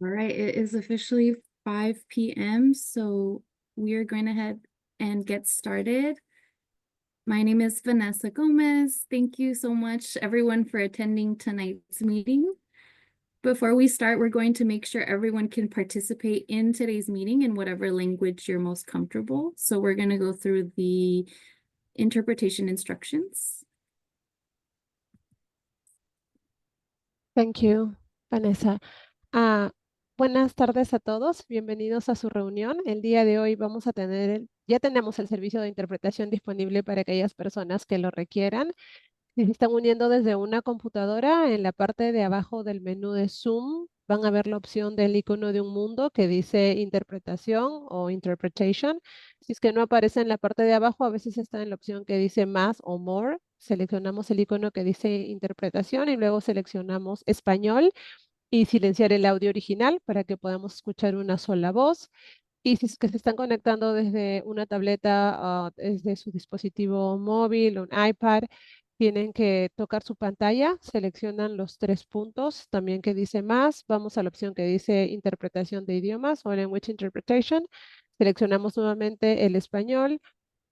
All right, it is officially 5 p.m., so we are going ahead and get started. My name is Vanessa Gomez. Thank you so much, everyone, for attending tonight's meeting. Before we start, we're going to make sure everyone can participate in today's meeting in whatever language you're most comfortable. So we're going to go through the interpretation instructions. Thank you, Vanessa. Buenas tardes a todos, bienvenidos a su reunión. El día de hoy vamos a tener, ya tenemos el servicio de interpretación disponible para aquellas personas que lo requieran. Si se están uniendo desde una computadora, en la parte de abajo del menú de Zoom van a ver la opción del icono de un mundo que dice interpretación o interpretation. Si es que no aparece en la parte de abajo, a veces está en la opción que dice más o more. Seleccionamos el icono que dice interpretación y luego seleccionamos español y silenciar el audio original para que podamos escuchar una sola voz. Y si es que se están conectando desde una tableta, desde su dispositivo móvil, un iPad, tienen que tocar su pantalla, seleccionan los 3 puntos, también que dice más, vamos a la opción que dice interpretación de idiomas o language interpretation, seleccionamos nuevamente el español,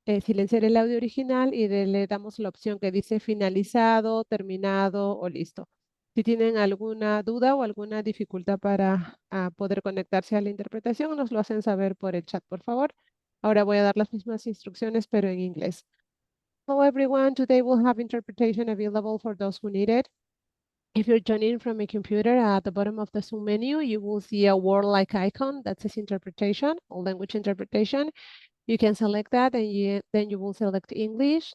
silenciar el audio original y le damos la opción que dice finalizado, terminado o listo. Si tienen alguna duda o alguna dificultad para poder conectarse a la interpretación, nos lo hacen saber por el chat, por favor. Ahora voy a dar las mismas instrucciones, pero en inglés. Hello, everyone. Today we'll have interpretation available for those who need it. If you're joining from a computer, at the bottom of the Zoom menu, you will see a word-like icon that says interpretation or language interpretation. You can select that and then you will select English.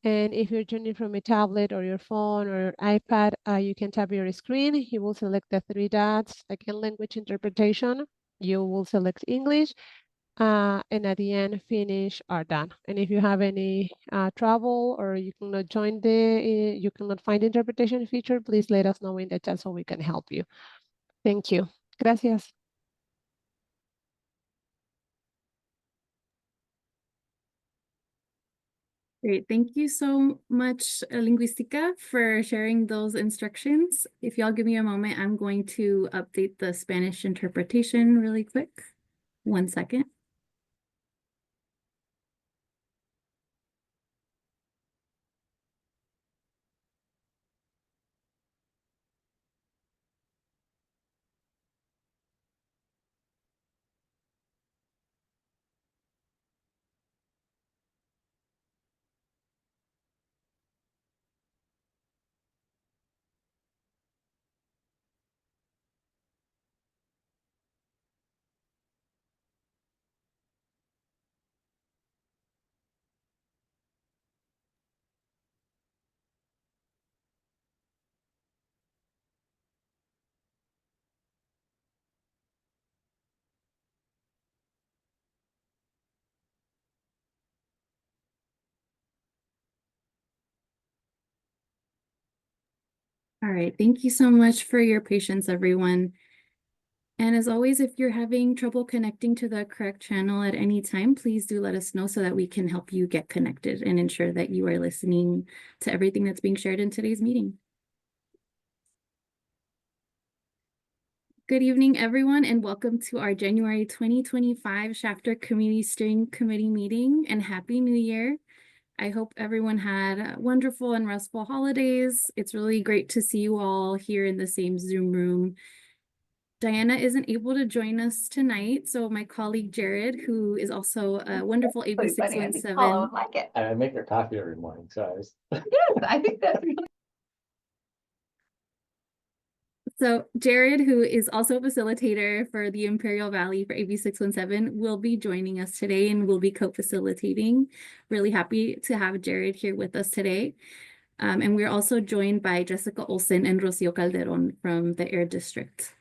And if you're joining from a tablet or your phone or your iPad, you can tap your screen. You will select the 3 dots, again, language interpretation. You will select English. And at the end, finish or done. And if you have any trouble or you cannot you cannot find the interpretation feature, please let us know in the chat so we can help you. Thank you. Gracias. Great. Thank you so much, Linguistica, for sharing those instructions. If y'all give me a moment, I'm going to update the Spanish interpretation really quick. 1 second. All right, thank you so much for your patience, everyone. And as always, if you're having trouble connecting to the correct channel at any time, please do let us know so that we can help you get connected and ensure that you are listening to everything that's being shared in today's meeting. Good evening, everyone, and welcome to our January 2025 Shafter Community Steering Committee meeting, and Happy New Year. I hope everyone had wonderful and restful holidays. It's really great to see you all here in the same Zoom room. Diana isn't able to join us tonight, so my colleague Jared, who is also a wonderful AB617. Follow and like it. I make her coffee every morning, so I was. Yes, I think that's really. So Jared, who is also a facilitator for the Imperial Valley for AB617, will be joining us today and will be co-facilitating. Really happy to have Jared here with us today. And we're also joined by Jessica Olsen and Rocio Calderon from the Air District.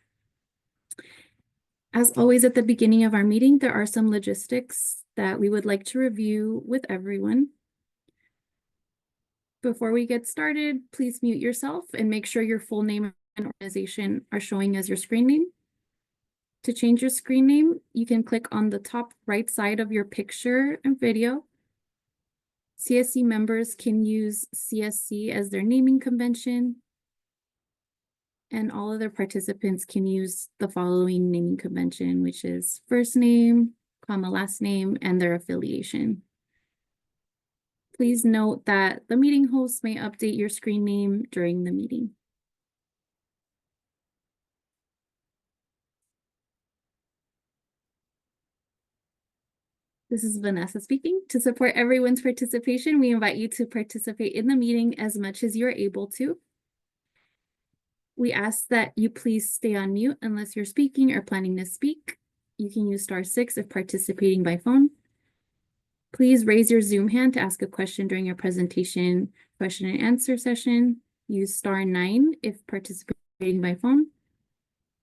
As always, at the beginning of our meeting, there are some logistics that we would like to review with everyone. Before we get started, please mute yourself and make sure your full name and organization are showing as your screen name. To change your screen name, you can click on the top right side of your picture and video. CSC members can use CSC as their naming convention. and all other participants can use the following naming convention, which is first name, comma, last name, and their affiliation. Please note that the meeting host may update your screen name during the meeting. This is Vanessa speaking. To support everyone's participation, we invite you to participate in the meeting as much as you're able to. We ask that you please stay on mute unless you're speaking or planning to speak. You can use *6 if participating by phone. Please raise your Zoom hand to ask a question during your presentation question and answer session. Use *9 if participating by phone.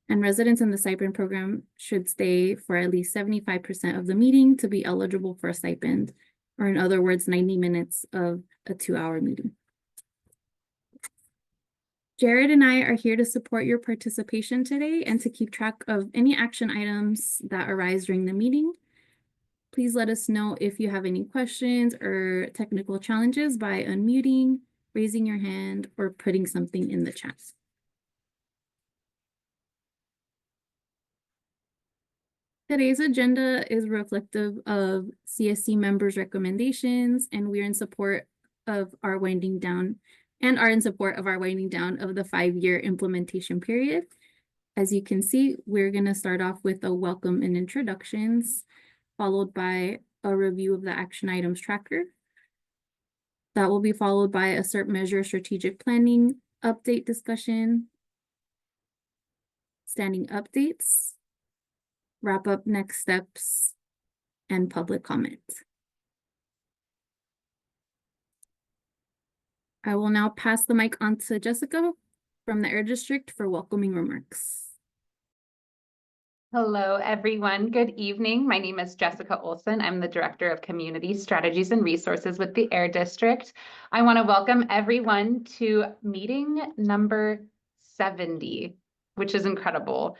And residents in the stipend program should stay for at least 75% of the meeting to be eligible for a stipend, or in other words, 90 minutes of a 2-hour meeting. Jared and I are here to support your participation today and to keep track of any action items that arise during the meeting. Please let us know if you have any questions or technical challenges by unmuting, raising your hand, or putting something in the chat. Today's agenda is reflective of CSC members' recommendations, and we are in support of our winding down of the 5-year implementation period. As you can see, we're going to start off with a welcome and introductions, followed by a review of the action items tracker. That will be followed by a CERT measure strategic planning update discussion, standing updates, wrap up next steps, and public comment. I will now pass the mic on to Jessica from the Air District for welcoming remarks. Hello, everyone. Good evening. My name is Jessica Olson. I'm the Director of Community Strategies and Resources with the Air District. I want to welcome everyone to meeting number 70, which is incredible.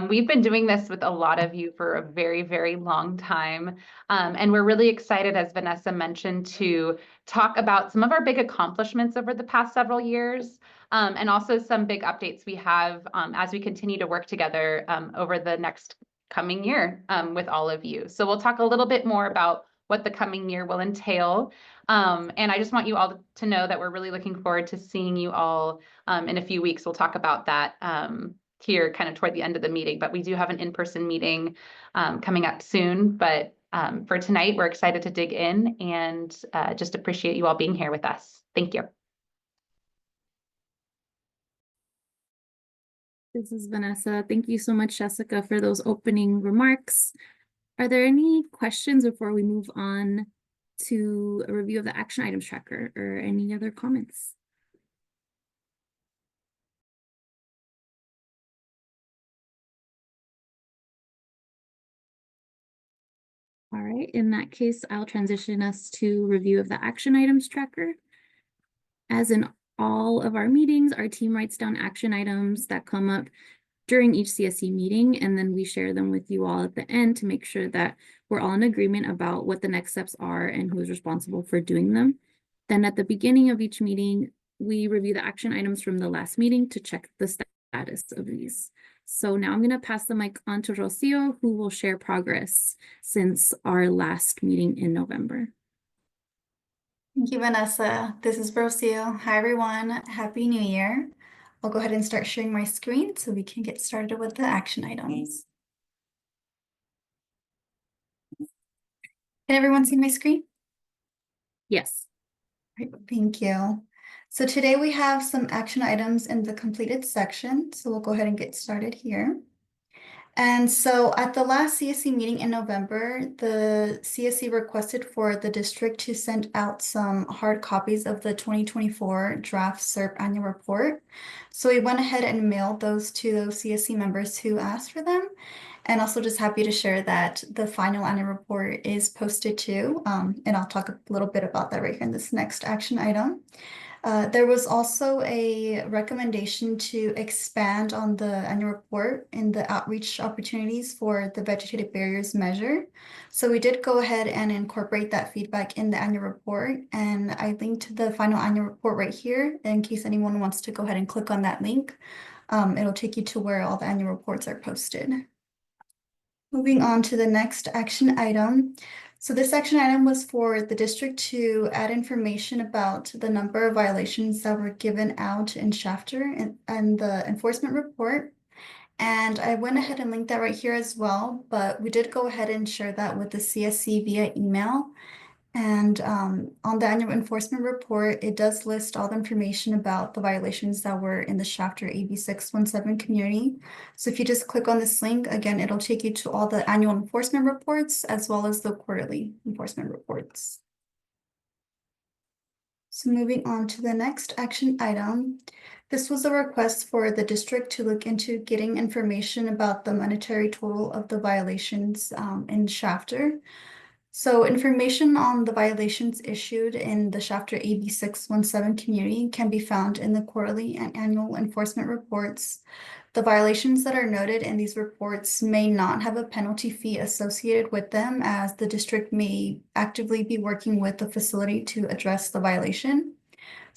We've been doing this with a lot of you for a very, very long time. And we're really excited, as Vanessa mentioned, to talk about some of our big accomplishments over the past several years. And also some big updates we have as we continue to work together over the next coming year with all of you. So we'll talk a little bit more about what the coming year will entail. And I just want you all to know that we're really looking forward to seeing you all in a few weeks. We'll talk about that here kind of toward the end of the meeting, but we do have an in-person meeting coming up soon. But for tonight, we're excited to dig in and just appreciate you all being here with us. Thank you. This is Vanessa. Thank you so much, Jessica, for those opening remarks. Are there any questions before we move on to a review of the action items tracker or any other comments? All right, in that case, I'll transition us to review of the action items tracker. As in all of our meetings, our team writes down action items that come up during each CSC meeting, and then we share them with you all at the end to make sure that we're all in agreement about what the next steps are and who is responsible for doing them. Then at the beginning of each meeting, we review the action items from the last meeting to check the status of these. So now I'm going to pass the mic on to Rocio, who will share progress since our last meeting in November. Thank you, Vanessa. This is Rocio. Hi, everyone. Happy New Year. I'll go ahead and start sharing my screen so we can get started with the action items. Can everyone see my screen? Yes. Great, thank you. So today we have some action items in the completed section. So we'll go ahead and get started here. And so at the last CSC meeting in November, the CSC requested for the district to send out some hard copies of the 2024 draft CERP annual report. So we went ahead and mailed those to those CSC members who asked for them. And also just happy to share that the final annual report is posted too. And I'll talk a little bit about that right here in this next action item. There was also a recommendation to expand on the annual report in the outreach opportunities for the vegetative barriers measure. So we did go ahead and incorporate that feedback in the annual report. And I linked the final annual report right here in case anyone wants to go ahead and click on that link. It'll take you to where all the annual reports are posted. Moving on to the next action item. So this action item was for the district to add information about the number of violations that were given out in Shafter and the enforcement report. And I went ahead and linked that right here as well, but we did go ahead and share that with the CSC via email. And on the annual enforcement report, it does list all the information about the violations that were in the Shafter AB 617 community. So if you just click on this link, again, it'll take you to all the annual enforcement reports as well as the quarterly enforcement reports. So moving on to the next action item. This was a request for the district to look into getting information about the monetary total of the violations in Shafter. So information on the violations issued in the Shafter AB 617 community can be found in the quarterly and annual enforcement reports. The violations that are noted in these reports may not have a penalty fee associated with them, as the district may actively be working with the facility to address the violation.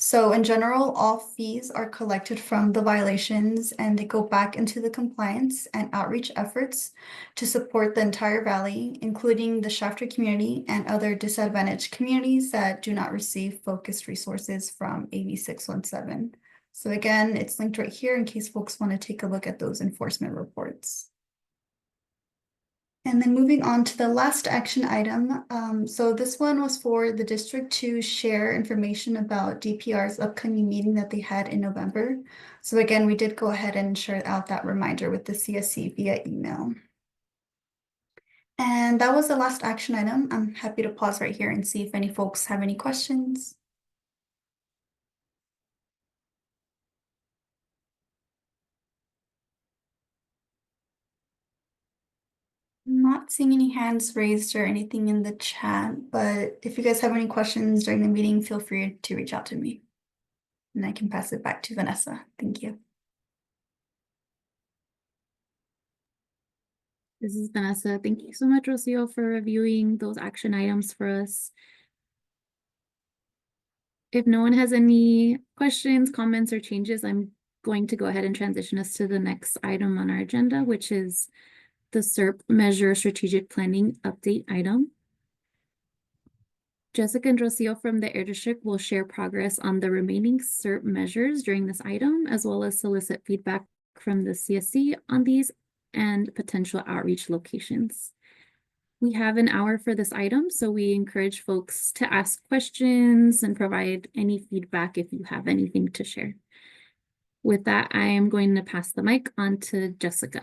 So in general, all fees are collected from the violations and they go back into the compliance and outreach efforts to support the entire valley, including the Shafter community and other disadvantaged communities that do not receive focused resources from AB 617. So again, it's linked right here in case folks want to take a look at those enforcement reports. And then moving on to the last action item. So this one was for the district to share information about DPR's upcoming meeting that they had in November. So again, we did go ahead and share out that reminder with the CSC via email. And that was the last action item. I'm happy to pause right here and see if any folks have any questions. I'm not seeing any hands raised or anything in the chat, but if you guys have any questions during the meeting, feel free to reach out to me. And I can pass it back to Vanessa. Thank you. This is Vanessa. Thank you so much, Rocio, for reviewing those action items for us. If no one has any questions, comments, or changes, I'm going to go ahead and transition us to the next item on our agenda, which is the SERP Measure Strategic Planning Update item. Jessica and Rocio from the Air District will share progress on the remaining SERP measures during this item, as well as solicit feedback from the CSC on these and potential outreach locations. We have an hour for this item, so we encourage folks to ask questions and provide any feedback if you have anything to share. With that, I am going to pass the mic on to Jessica.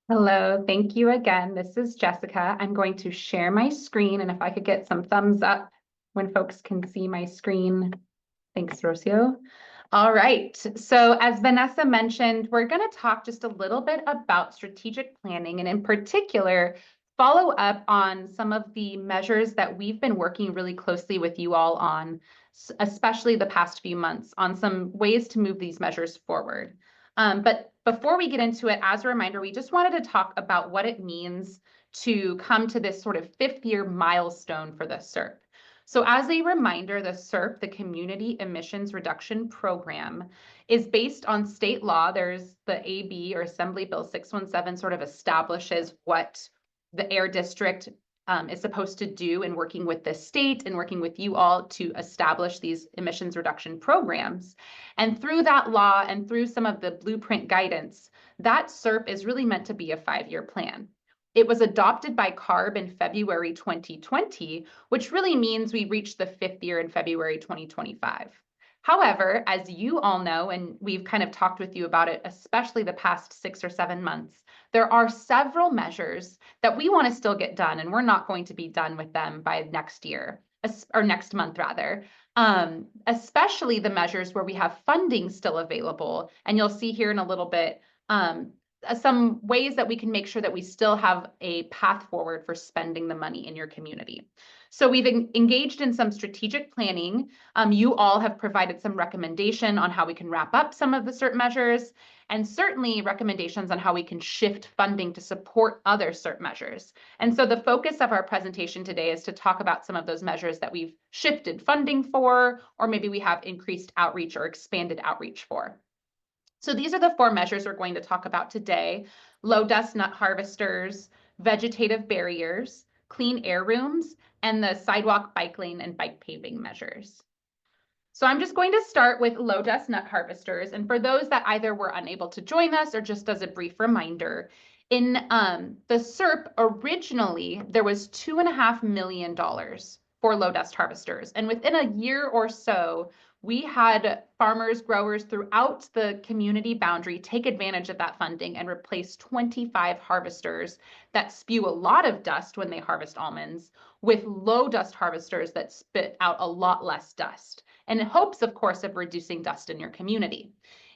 Hello, thank you again. This is Jessica. I'm going to share my screen, and if I could get some thumbs up when folks can see my screen. Thanks, Rocio. All right, so as Vanessa mentioned, we're going to talk just a little bit about strategic planning, and in particular, follow up on some of the measures that we've been working really closely with you all on, especially the past few months, on some ways to move these measures forward. But before we get into it, as a reminder, we just wanted to talk about what it means to come to this sort of 5th-year milestone for the SERP. So as a reminder, the SERP, the Community Emissions Reduction Program, is based on state law. There's the AB or Assembly Bill 617 sort of establishes what the Air District is supposed to do in working with the state and working with you all to establish these emissions reduction programs. And through that law and through some of the blueprint guidance, that SERP is really meant to be a 5-year plan. It was adopted by CARB in February 2020, which really means we reached the 5th year in February 2025. However, as you all know, and we've kind of talked with you about it, especially the past 6 or 7 months, there are several measures that we want to still get done, and we're not going to be done with them by next year, or next month rather, especially the measures where we have funding still available. And you'll see here in a little bit some ways that we can make sure that we still have a path forward for spending the money in your community. So we've engaged in some strategic planning. You all have provided some recommendation on how we can wrap up some of the SERP measures, and certainly recommendations on how we can shift funding to support other SERP measures. And so the focus of our presentation today is to talk about some of those measures that we've shifted funding for, or maybe we have increased outreach or expanded outreach for. So these are the 4 measures we're going to talk about today: low dust nut harvesters, vegetative barriers, clean air rooms, and the sidewalk, bike lane, and bike paving measures. So I'm just going to start with low dust nut harvesters. And for those that either were unable to join us or just as a brief reminder, in the SERP, originally, there was $2.5 million for low dust harvesters. And within a year or so, we had farmers, growers throughout the community boundary take advantage of that funding and replace 25 harvesters that spew a lot of dust when they harvest almonds with low dust harvesters that spit out a lot less dust, and in hopes, of course, of reducing dust in your community.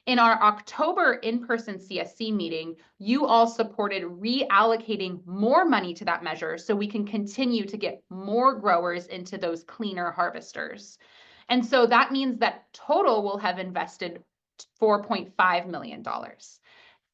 In our October in-person CSC meeting, you all supported reallocating more money to that measure so we can continue to get more growers into those cleaner harvesters. And so that means that total will have invested $4.5 million.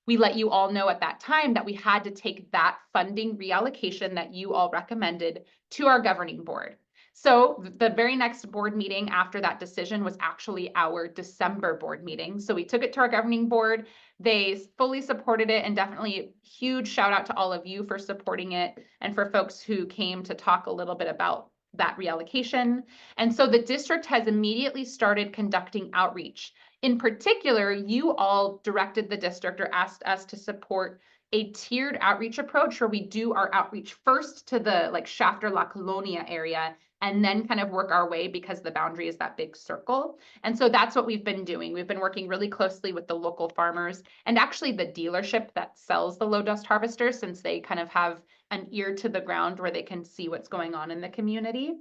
We let you all know at that time that we had to take that funding reallocation that you all recommended to our governing board. So the very next board meeting after that decision was actually our December board meeting. So we took it to our governing board. They fully supported it, and definitely huge shout out to all of you for supporting it and for folks who came to talk a little bit about that reallocation. And so the district has immediately started conducting outreach. In particular, you all directed the district or asked us to support a tiered outreach approach where we do our outreach first to the Shafter La Colonia area and then kind of work our way because the boundary is that big circle. And so that's what we've been doing. We've been working really closely with the local farmers and actually the dealership that sells the low dust harvesters, since they kind of have an ear to the ground where they can see what's going on in the community.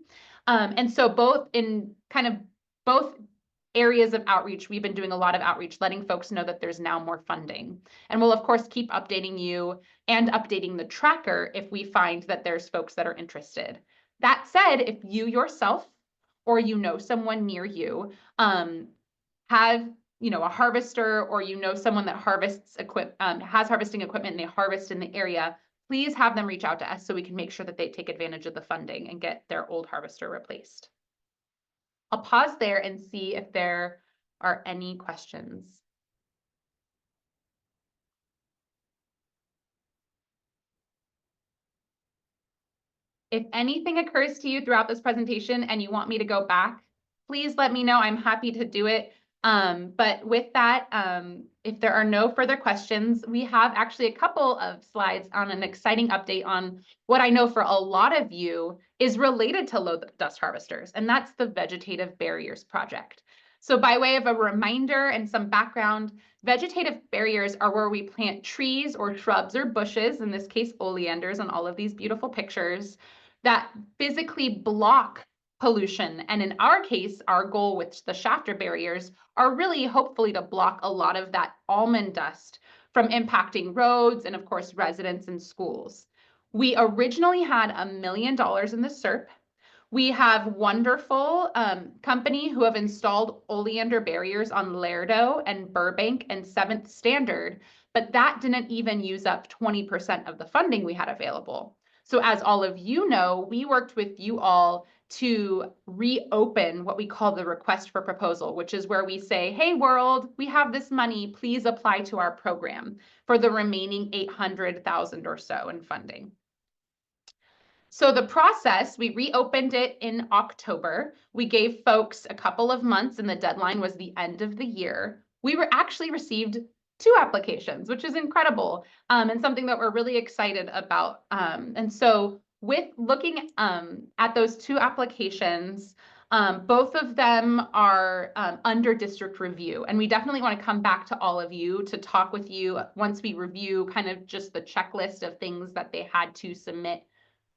And so both areas of outreach, we've been doing a lot of outreach, letting folks know that there's now more funding. And we'll, of course, keep updating you and updating the tracker if we find that there's folks that are interested. That said, if you yourself or you know someone near you have a harvester, or someone that has harvesting equipment and they harvest in the area, please have them reach out to us so we can make sure that they take advantage of the funding and get their old harvester replaced. I'll pause there and see if there are any questions. If anything occurs to you throughout this presentation and you want me to go back, please let me know. I'm happy to do it. But with that, if there are no further questions, we have actually a couple of slides on an exciting update on what I know for a lot of you is related to low dust harvesters, and that's the Vegetative Barriers Project. So by way of a reminder and some background, vegetative barriers are where we plant trees or shrubs or bushes, in this case oleanders on all of these beautiful pictures, that physically block pollution. And in our case, our goal with the shafter barriers are really hopefully to block a lot of that almond dust from impacting roads and, of course, residents and schools. We originally had $1 million in the SERP. We have wonderful company who have installed oleander barriers on Lerdo and Burbank and 7th Standard, but that didn't even use up 20% of the funding we had available. So as all of you know, we worked with you all to reopen what we call the request for proposal, which is where we say, hey world, we have this money, please apply to our program for the remaining $800,000 or so in funding. So the process, we reopened it in October. We gave folks a couple of months and the deadline was the end of the year. We were actually received 2 applications, which is incredible, and something that we're really excited about. And so with looking at those 2 applications, both of them are under district review, and we definitely want to come back to all of you to talk with you once we review kind of just the checklist of things that they had to submit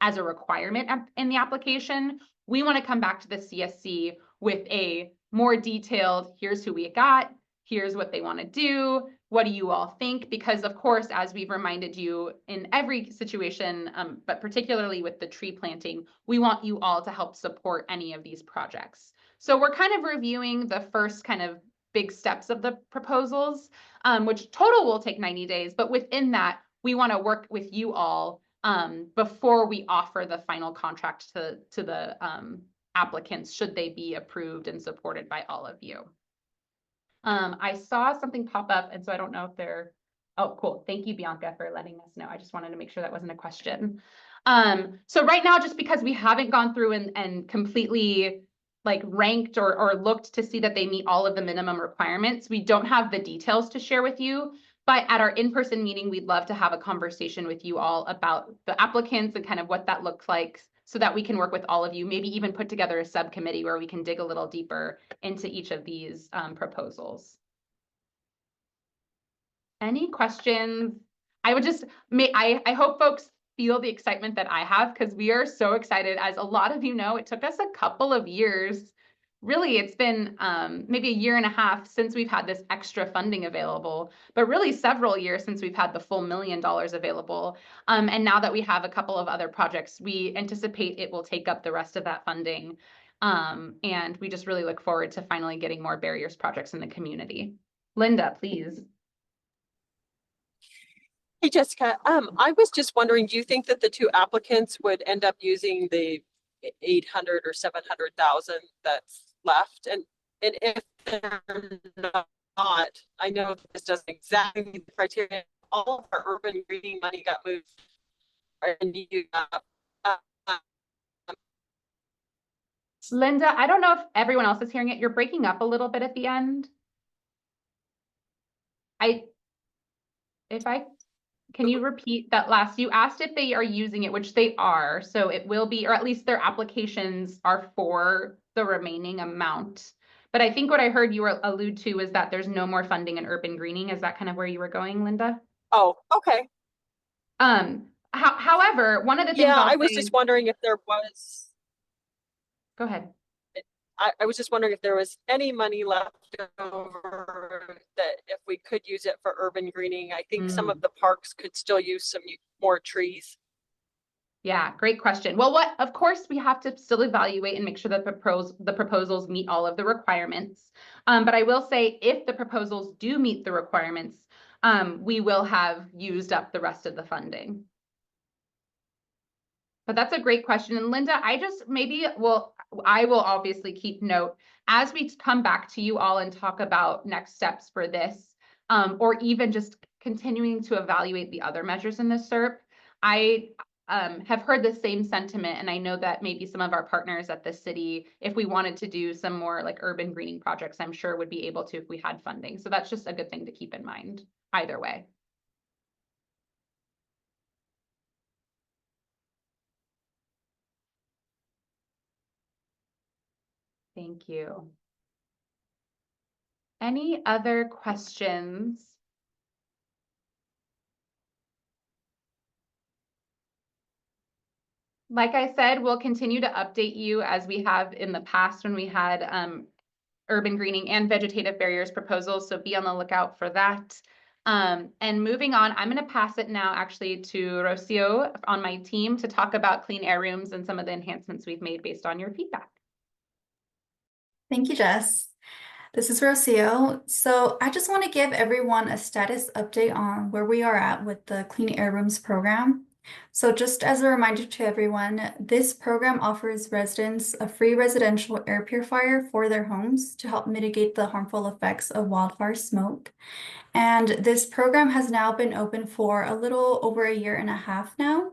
as a requirement in the application. We want to come back to the CSC with a more detailed, here's who we got, here's what they want to do, what do you all think? Because of course, as we've reminded you in every situation, but particularly with the tree planting, we want you all to help support any of these projects. So we're kind of reviewing the first kind of big steps of the proposals, which total will take 90 days, but within that, we want to work with you all before we offer the final contract to the applicants, should they be approved and supported by all of you. I saw something pop up, and so I don't know if they're, oh, cool. Thank you, Bianca, for letting us know. I just wanted to make sure that wasn't a question. So right now, just because we haven't gone through and completely like ranked or looked to see that they meet all of the minimum requirements, we don't have the details to share with you. But at our in-person meeting, we'd love to have a conversation with you all about the applicants and kind of what that looks like so that we can work with all of you, maybe even put together a subcommittee where we can dig a little deeper into each of these proposals. Any questions? I would just, I hope folks feel the excitement that I have, because we are so excited. As a lot of you know, it took us a couple of years. Really, it's been maybe a year and a half since we've had this extra funding available, but really several years since we've had the full $1 million available. And now that we have a couple of other projects, we anticipate it will take up the rest of that funding. And we just really look forward to finally getting more barriers projects in the community. Linda, please. Hey, Jessica, I was just wondering, do you think that the two applicants would end up using the 800 or 700,000 that's left? And if they're not, I know this doesn't exactly meet the criteria. All of our urban greening money got moved. And you got, Linda, I don't know if everyone else is hearing it. You're breaking up a little bit at the end. Can you repeat that last? You asked if they are using it, which they are. So it will be, or at least their applications are for the remaining amount. But I think what I heard you allude to is that there's no more funding in urban greening. Is that kind of where you were going, Linda? oh, okay. However, one of the things Yeah, I'll I was say, just wondering if there was. go ahead. I was just wondering if there was any money left over that if we could use it for urban greening. I think some of the parks could still use some more trees. Yeah, great question. Well, of course, we have to still evaluate and make sure that the proposals meet all of the requirements. But I will say if the proposals do meet the requirements, we will have used up the rest of the funding. But that's a great question. And Linda, I will obviously keep note as we come back to you all and talk about next steps for this, or even just continuing to evaluate the other measures in the SERP. I have heard the same sentiment, and I know that maybe some of our partners at the city, if we wanted to do some more like urban greening projects, I'm sure would be able to if we had funding. So that's just a good thing to keep in mind either way. Thank you. Any other questions? Like I said, we'll continue to update you as we have in the past when we had urban greening and vegetative barriers proposals. So be on the lookout for that. And moving on, I'm going to pass it now actually to Rocio on my team to talk about clean air rooms and some of the enhancements we've made based on your feedback. Thank you, Jess. This is Rocio. So I just want to give everyone a status update on where we are at with the Clean Air Rooms program. So just as a reminder to everyone, this program offers residents a free residential air purifier for their homes to help mitigate the harmful effects of wildfire smoke. And this program has now been open for a little over a year and a half now.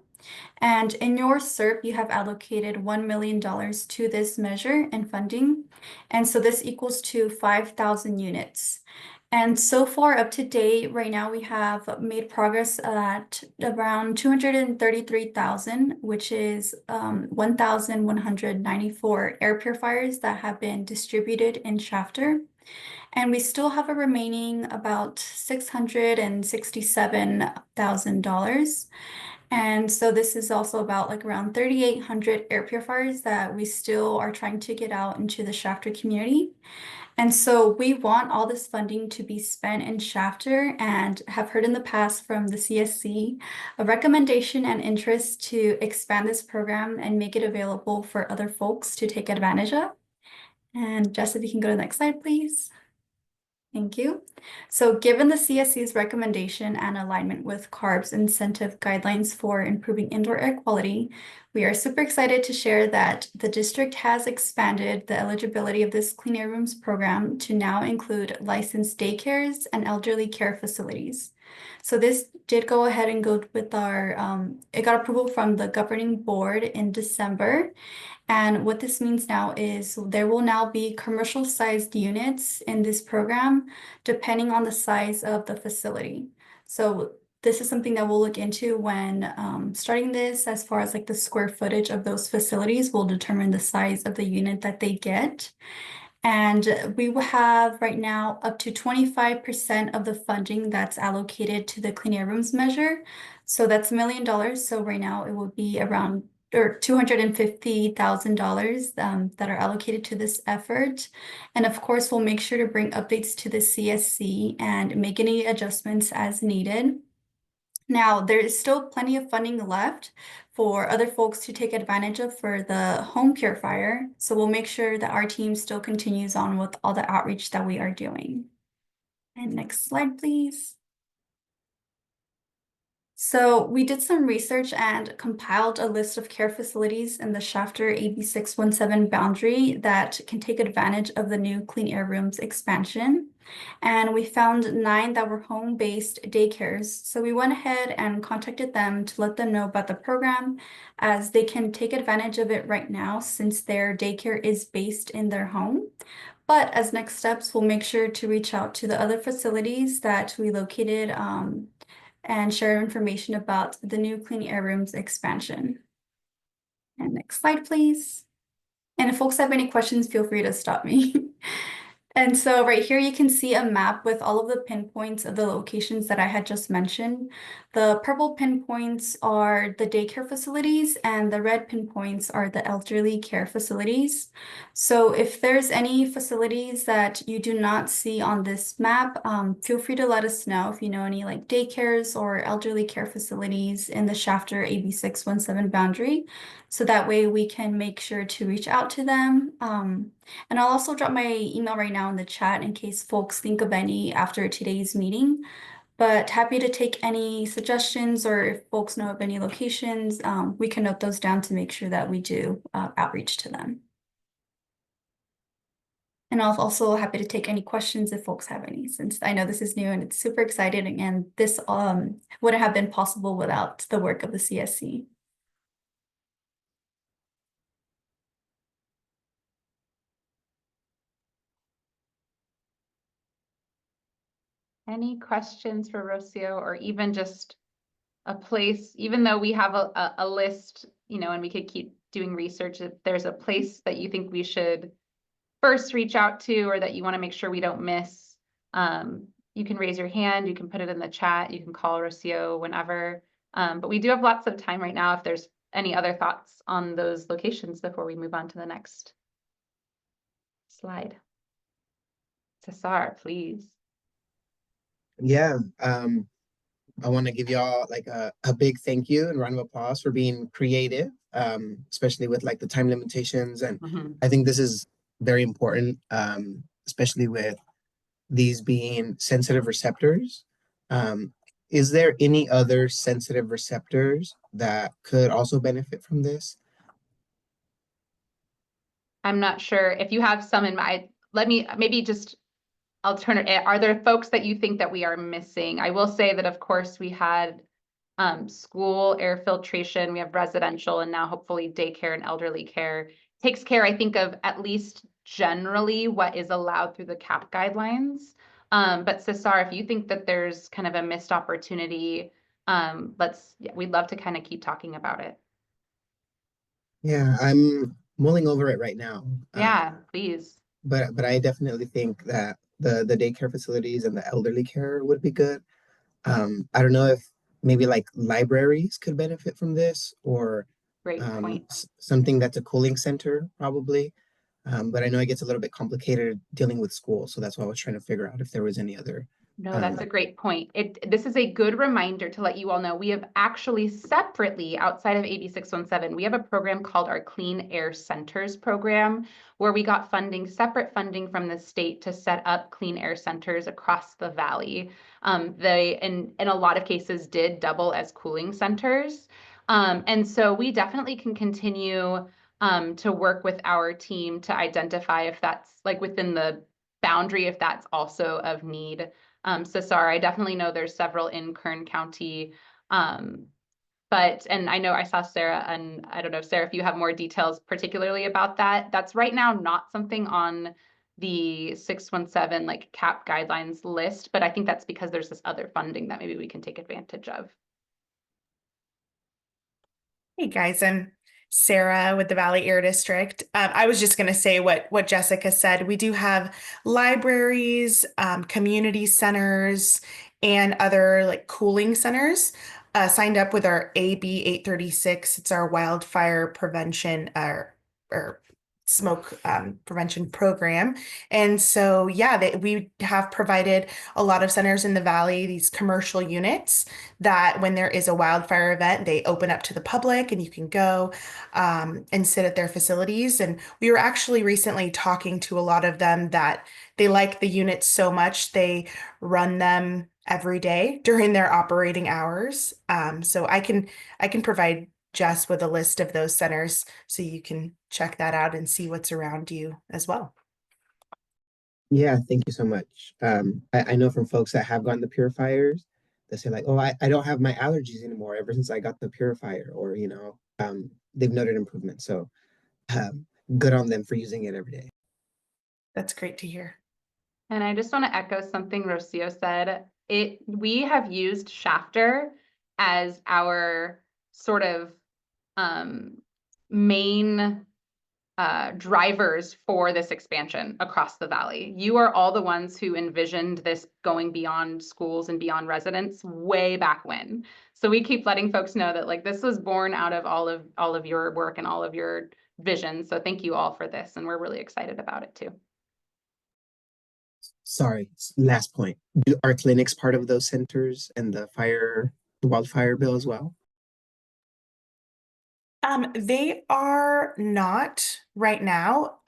And in your SERP, you have allocated $1 million to this measure and funding. And so this equals to 5,000 units. And so far up to date, right now we have made progress at around 233,000, which is 1,194 air purifiers that have been distributed in Shafter. And we still have a remaining about $667,000. And so this is also about like around 3,800 air purifiers that we still are trying to get out into the Shafter community. And so we want all this funding to be spent in Shafter and have heard in the past from the CSC a recommendation and interest to expand this program and make it available for other folks to take advantage of. And Jess, if you can go to the next slide, please. Thank you. So given the CSC's recommendation and alignment with CARB's incentive guidelines for improving indoor air quality, we are super excited to share that the district has expanded the eligibility of this Clean Air Rooms program to now include licensed daycares and elderly care facilities. So this did go ahead and go with our, it got approval from the governing board in December. And what this means now is there will now be commercial sized units in this program, depending on the size of the facility. So this is something that we'll look into when starting this, as far as like the square footage of those facilities will determine the size of the unit that they get. And we will have right now up to 25% of the funding that's allocated to the Clean Air Rooms measure. So that's $1 million. So right now it will be around or $250,000 that are allocated to this effort. And of course, we'll make sure to bring updates to the CSC and make any adjustments as needed. Now, there is still plenty of funding left for other folks to take advantage of for the home purifier. So we'll make sure that our team still continues on with all the outreach that we are doing. And next slide, please. So we did some research and compiled a list of care facilities in the Shafter AB 617 boundary that can take advantage of the new Clean Air Rooms expansion. And we found 9 that were home-based daycares. So we went ahead and contacted them to let them know about the program, as they can take advantage of it right now since their daycare is based in their home. But as next steps, we'll make sure to reach out to the other facilities that we located and share information about the new Clean Air Rooms expansion. And next slide, please. And if folks have any questions, feel free to stop me. And so right here, you can see a map with all of the pinpoints of the locations that I had just mentioned. The purple pinpoints are the daycare facilities and the red pinpoints are the elderly care facilities. So if there's any facilities that you do not see on this map, feel free to let us know if you know any like daycares or elderly care facilities in the Shafter AB 617 boundary. So that way we can make sure to reach out to them. And I'll also drop my email right now in the chat in case folks think of any after today's meeting. But happy to take any suggestions, or if folks know of any locations, we can note those down to make sure that we do outreach to them. And I'm also happy to take any questions if folks have any, since I know this is new and it's super exciting, and this wouldn't have been possible without the work of the CSC. Any questions for Rocio, or even just a place, even though we have a list, you know, and we could keep doing research, if there's a place that you think we should first reach out to, or that you want to make sure we don't miss, you can raise your hand, you can put it in the chat, you can call Rocio whenever. But we do have lots of time right now if there's any other thoughts on those locations before we move on to the next slide. Cesar, please. Yeah, I want to give y'all like a big thank you and round of applause for being creative, especially with like the time limitations. And I think this is very important, especially with these being sensitive receptors. Is there any other sensitive receptors that could also benefit from this? I'm not sure if you have some in mind. Let me maybe just alternate. Are there folks that you think that we are missing? I will say that, of course, we had school air filtration, we have residential, and now hopefully daycare and elderly care. Takes care, I think, of at least generally what is allowed through the CAP guidelines. But Cesar, if you think that there's kind of a missed opportunity, we'd love to kind of keep talking about it. Yeah, I'm mulling over it right now. Yeah, please. But I definitely think that the daycare facilities and the elderly care would be good. I don't know if maybe like libraries could benefit from this, or Great point. something that's a cooling center probably. But I know it gets a little bit complicated dealing with school, so that's why I was trying to figure out if there was any other No, that's a great point. This is a good reminder to let you all know we have actually separately outside of AB 617, we have a program called our Clean Air Centers program, where we got separate funding from the state to set up clean air centers across the valley. They, in a lot of cases, did double as cooling centers. And so we definitely can continue to work with our team to identify if that's like within the boundary, if that's also of need. So sorry, I definitely know there's several in Kern County. And I know I saw Sarah, and I don't know, Sarah, if you have more details particularly about that. That's right now not something on the 617 like CAP guidelines list, but I think that's because there's this other funding that maybe we can take advantage of. Hey guys, I'm Sarah with the Valley Air District. I was just going to say what Jessica said. We do have libraries, community centers, and other like cooling centers signed up with our AB 836. It's our wildfire prevention or smoke prevention program. And so, yeah, we have provided a lot of centers in the valley, these commercial units that when there is a wildfire event, they open up to the public and you can go and sit at their facilities. And we were actually recently talking to a lot of them that they like the units so much, they run them every day during their operating hours. So I can provide Jess with a list of those centers so you can check that out and see what's around you as well. Yeah, thank you so much. I know from folks that have gotten the purifiers, they say like, oh, I don't have my allergies anymore ever since I got the purifier, or they've noted improvement. So good on them for using it every day. That's great to hear. And I just want to echo something Rocio said. We have used Shafter as our sort of main drivers for this expansion across the valley. You are all the ones who envisioned this going beyond schools and beyond residents way back when. So we keep letting folks know that like this was born out of all of your work and all of your vision. So thank you all for this, and we're really excited about it too. Sorry, last point. Are clinics part of those centers and the wildfire bill as well? They are not right now.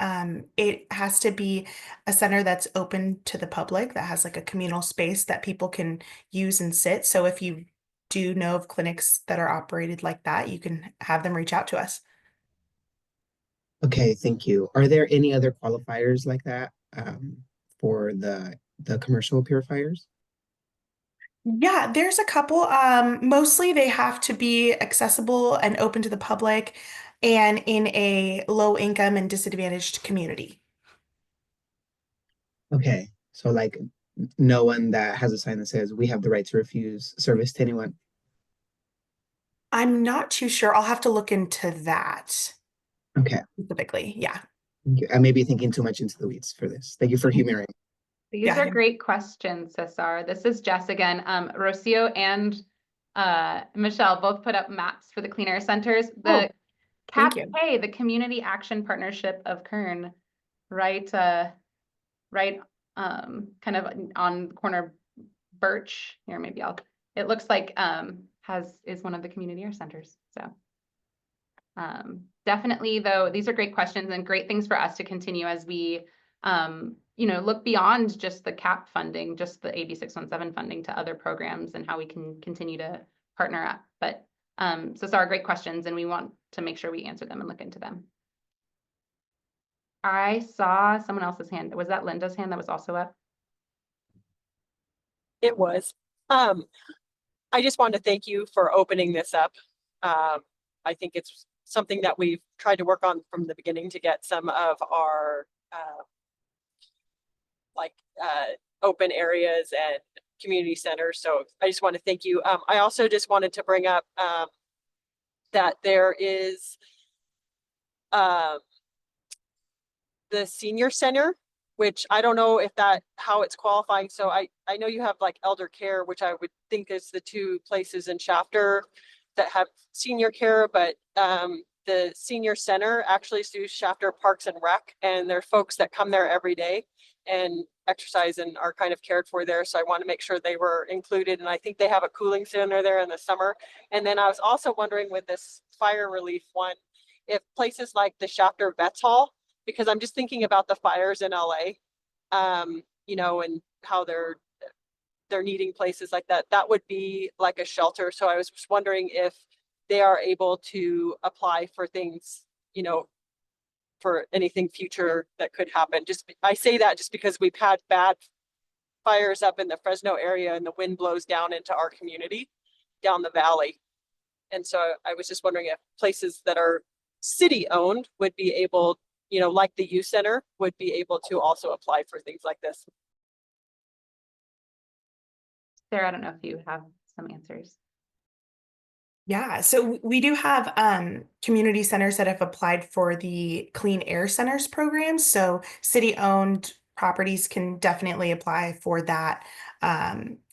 It has to be a center that's open to the public, that has like a communal space that people can use and sit. So if you do know of clinics that are operated like that, you can have them reach out to us. Okay, thank you. Are there any other qualifiers like that for the commercial purifiers? Yeah, there's a couple. Mostly they have to be accessible and open to the public and in a low income and disadvantaged community. Okay, so like no one that has a sign that says we have the right to refuse service to anyone. I'm not too sure. I'll have to look into that Okay, specifically. Yeah. I may be thinking too much into the weeds for this. Thank you for humoring. These are great questions, Cesar. This is Jess again. Rocio and Michelle both put up maps for the clean air centers. The CAP-K, the Community Action Partnership of Kern, right kind of on corner Birch here. Maybe it looks like is one of the community air centers. So definitely though, these are great questions and great things for us to continue as we look beyond just the CAP funding, just the AB 617 funding to other programs and how we can continue to partner up. But so are great questions and we want to make sure we answer them and look into them. I saw someone else's hand. Was that Linda's hand that was also up? It was. I just wanted to thank you for opening this up. I think it's something that we've tried to work on from the beginning to get some of our open areas and community centers. So I just want to thank you. I also just wanted to bring up that there is the senior center, which I don't know if how it's qualifying. So I know you have like elder care, which I would think is the two places in Shafter that have senior care, but the senior center actually is through Shafter Parks and Rec, and there are folks that come there every day. and exercise and are kind of cared for there. So I want to make sure they were included. And I think they have a cooling center there in the summer. And then I was also wondering with this fire relief one, if places like the Shafter Vets Hall, because I'm just thinking about the fires in LA, you know, and how they're needing places like that. That would be like a shelter. So I was just wondering if they are able to apply for things, you know, for anything future that could happen. Just, I say that just because we've had bad fires up in the Fresno area and the wind blows down into our community, down the valley. And so I was just wondering if places that are city owned would be able, you know, like the youth center would be able to also apply for things like this. Sarah, I don't know if you have some answers. Yeah, so we do have community centers that have applied for the Clean Air Centers program. So city-owned properties can definitely apply for that.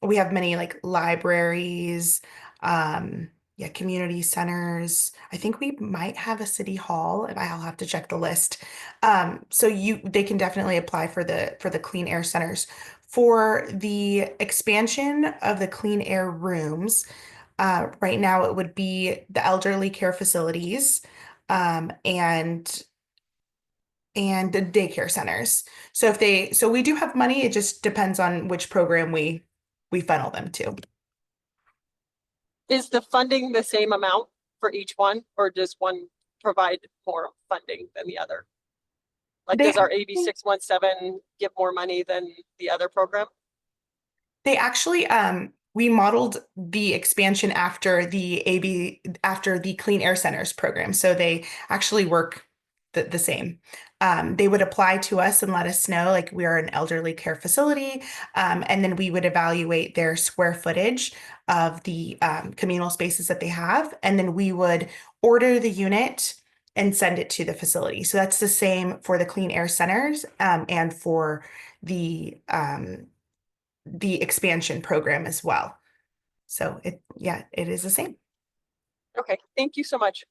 We have many like libraries, yeah, community centers. I think we might have a city hall, and I'll have to check the list. So they can definitely apply for the Clean Air Centers. For the expansion of the clean air rooms, right now it would be the elderly care facilities, and the daycare centers. So we do have money. It just depends on which program we funnel them to. Is the funding the same amount for each one, or does one provide more funding than the other? Like, They does our AB 617 give more money than the other program? They actually, we modeled the expansion after the Clean Air Centers program. So they actually work the same. They would apply to us and let us know, like, we are an elderly care facility. And then we would evaluate their square footage of the communal spaces that they have. And then we would order the unit and send it to the facility. So that's the same for the Clean Air Centers, and for the expansion program as well. So it is the same. Okay, thank you so much.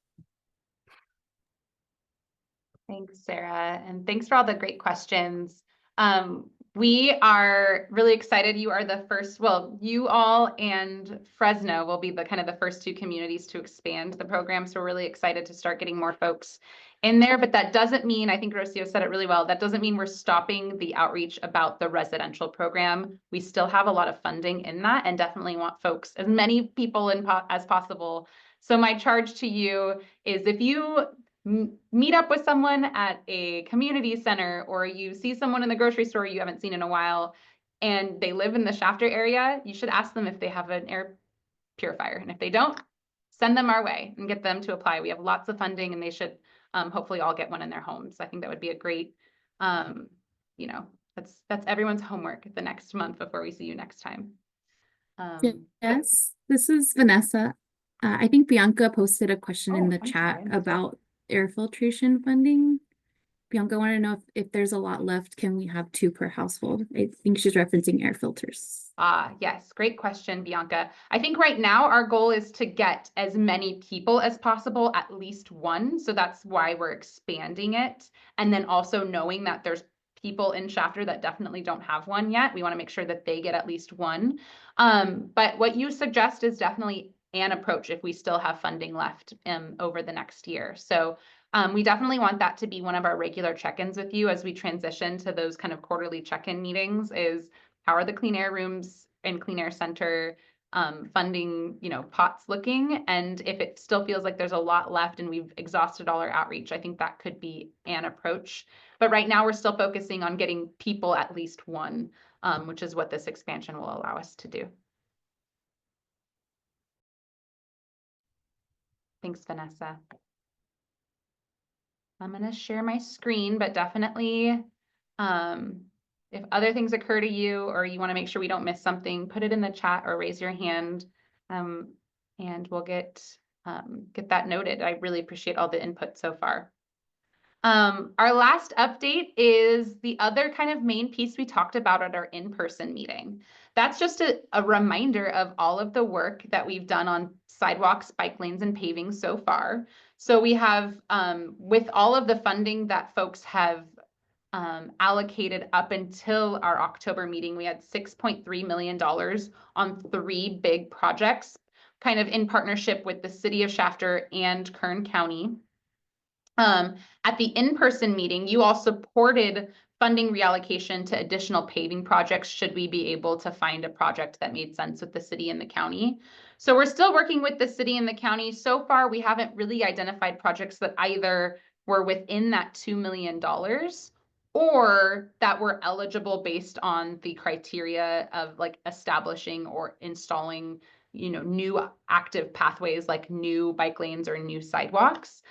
Thanks, Sarah, and thanks for all the great questions. We are really excited. You are the first, well, you all and Fresno will be the kind of the first two communities to expand the program. So we're really excited to start getting more folks in there. But that doesn't mean, I think Rocio said it really well, that doesn't mean we're stopping the outreach about the residential program. We still have a lot of funding in that, and definitely want folks, as many people as possible. So my charge to you is, if you meet up with someone at a community center, or you see someone in the grocery store you haven't seen in a while, and they live in the Shafter area, you should ask them if they have an air purifier. And if they don't, send them our way and get them to apply. We have lots of funding, and they should hopefully all get one in their homes. I think that would be a great, you know, that's everyone's homework the next month before we see you next time. Yes, this is Vanessa. I think Bianca posted a question in the I'm chat sorry, I missed about air filtration funding. Bianca wanted to know if there's a lot left, can we have 2 per household? I think she's referencing air filters. Yes, great question, Bianca. I think right now our goal is to get as many people as possible, at least one. So that's why we're expanding it. And then also knowing that there's people in Shafter that definitely don't have one yet. We want to make sure that they get at least one. But what you suggest is definitely an approach if we still have funding left over the next year. So we definitely want that to be one of our regular check-ins with you as we transition to those kind of quarterly check-in meetings. Is how are the clean air rooms and clean air center funding, you know, pots looking? And if it still feels like there's a lot left and we've exhausted all our outreach, I think that could be an approach. But right now we're still focusing on getting people at least one, which is what this expansion will allow us to do. Thanks, Vanessa. I'm going to share my screen, but definitely if other things occur to you, or you want to make sure we don't miss something, put it in the chat or raise your hand, and we'll get that noted. I really appreciate all the input so far. Our last update is the other kind of main piece we talked about at our in-person meeting. That's just a reminder of all of the work that we've done on sidewalks, bike lanes, and paving so far. So we have, with all of the funding that folks have allocated up until our October meeting. We had $6.3 million on 3 big projects, kind of in partnership with the city of Shafter and Kern County. At the in-person meeting, you all supported funding reallocation to additional paving projects should we be able to find a project that made sense with the city and the county. So we're still working with the city and the county. So far, we haven't really identified projects that either were within that $2 million or that were eligible based on the criteria of like establishing or installing, you know, new active pathways like new bike lanes or new sidewalks.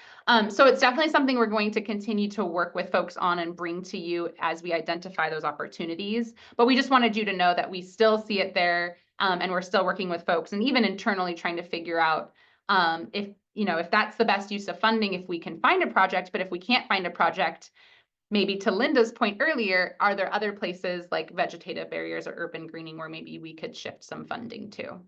So it's definitely something we're going to continue to work with folks on and bring to you as we identify those opportunities. But we just wanted you to know that we still see it there, and we're still working with folks and even internally trying to figure out if, you know, if that's the best use of funding, if we can find a project. But if we can't find a project, maybe to Linda's point earlier, are there other places like vegetative barriers or urban greening where maybe we could shift some funding to?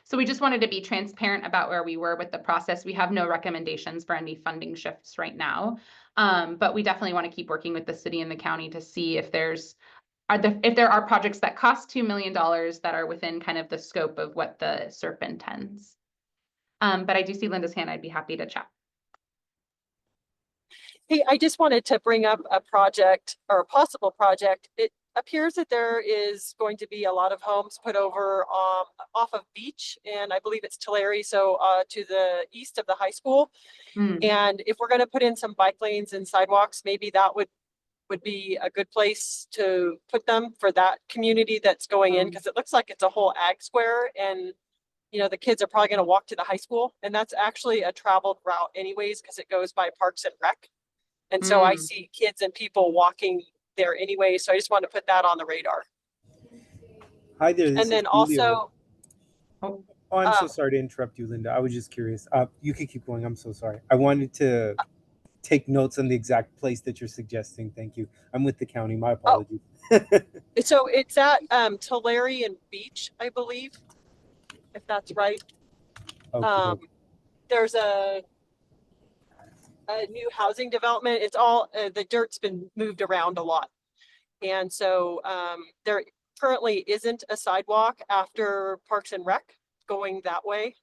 So we just wanted to be transparent about where we were with the process. We have no recommendations for any funding shifts right now, but we definitely want to keep working with the city and the county to see if there are projects that cost $2 million that are within kind of the scope of what the SERP intends. But I do see Linda's hand. I'd be happy to chat. Hey, I just wanted to bring up a project or a possible project. It appears that there is going to be a lot of homes put over off of Beach, and I believe it's Tulare, so to the east of the high school. And if we're going to put in some bike lanes and sidewalks, maybe that would be a good place to put them for that community that's going in, because it looks like it's a whole ag square, and you know, the kids are probably going to walk to the high school, and that's actually a traveled route anyways, because it goes by Parks and Rec. And so I see kids and people walking there anyway. So I just want to put that on the radar. Hi there. This And then is Julio. also, I'm so sorry to interrupt you, Linda. I was just curious. You can keep going. I'm so sorry. I wanted to take notes on the exact place that you're suggesting. Thank you. I'm with the county. My apologies. so it's at Tulare and Beach, I believe, if that's right. Okay. There's a new housing development. It's all the dirt's been moved around a lot, and so there currently isn't a sidewalk after Parks and Rec going that way,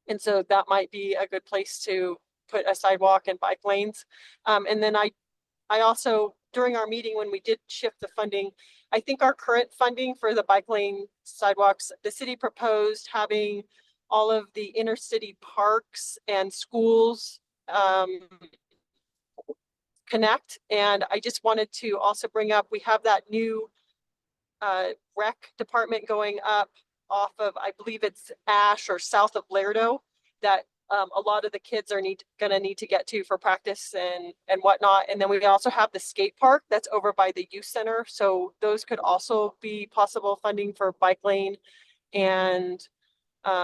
and so that might be a good place to put a sidewalk and bike lanes. And then I also, during our meeting when we did shift the funding, I think our current funding for the bike lane sidewalks, the city proposed having all of the inner city parks and schools connect. And I just wanted to also bring up, we have that new rec department going up off of, I believe it's Ash or south of Lerdo, that a lot of the kids are gonna need to get to for practice and whatnot. And then we also have the skate park that's over by the youth center. So those could also be possible funding for bike lane and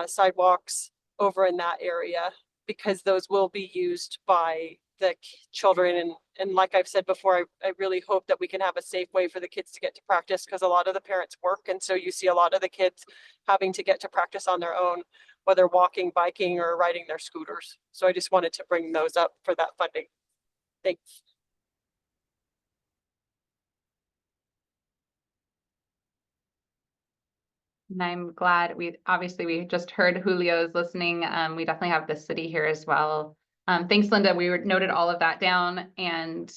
sidewalks over in that area, because those will be used by the children. And like I've said before, I really hope that we can have a safe way for the kids to get to practice, because a lot of the parents work. And so you see a lot of the kids having to get to practice on their own, whether walking, biking, or riding their scooters. So I just wanted to bring those up for that funding. Thanks. And I'm glad we just heard Julio's listening. We definitely have the city here as well. Thanks, Linda. We noted all of that down, and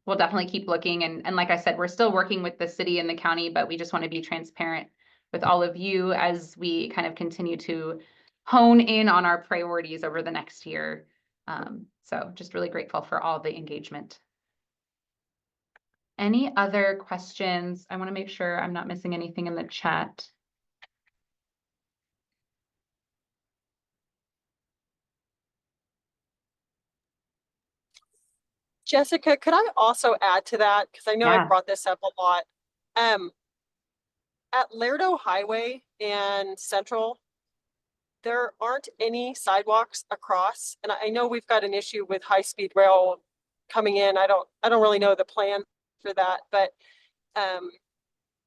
we'll definitely keep looking. And like I said, we're still working with the city and the county, but we just want to be transparent with all of you as we kind of continue to hone in on our priorities over the next year. So just really grateful for all the engagement. Any other questions? I want to make sure I'm not missing anything in the chat. Jessica, could I also add to that? Because I know I brought this up a lot. At Lerdo Highway and Central, there aren't any sidewalks across. And I know we've got an issue with high-speed rail coming in. I don't really know the plan for that, but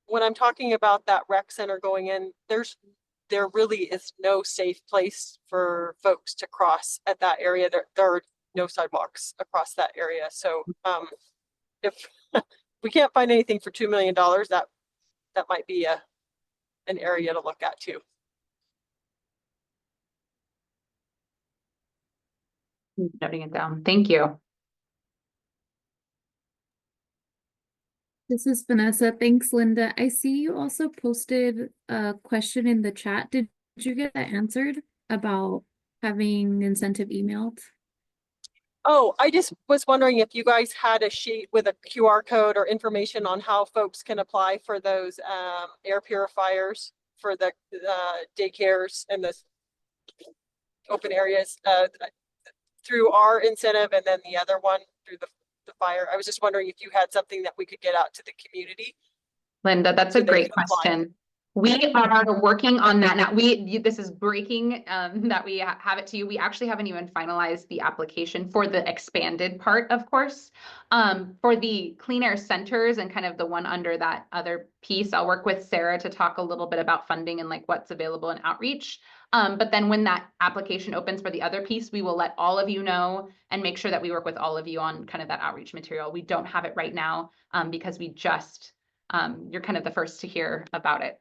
when I'm talking about that rec center going in, there really is no safe place for folks to cross at that area. There are no sidewalks across that area. So if we can't find anything for $2 million, that might be an area to look at too. Noting it down. Thank you. This is Vanessa. Thanks, Linda. I see you also posted a question in the chat. Did you get that answered about having incentive emailed? Oh, I just was wondering if you guys had a sheet with a QR code or information on how folks can apply for those air purifiers for the daycares and the open areas through our incentive, and then the other one through the fire. I was just wondering if you had something that we could get out to the community. Linda, that's So a they great can apply. question. We are working on that now. This is breaking that we have it to you. We actually haven't even finalized the application for the expanded part, of course. For the clean air centers and kind of the one under that other piece, I'll work with Sarah to talk a little bit about funding and like what's available in outreach. But then when that application opens for the other piece, we will let all of you know and make sure that we work with all of you on kind of that outreach material. We don't have it right now because we just, you're kind of the first to hear about it.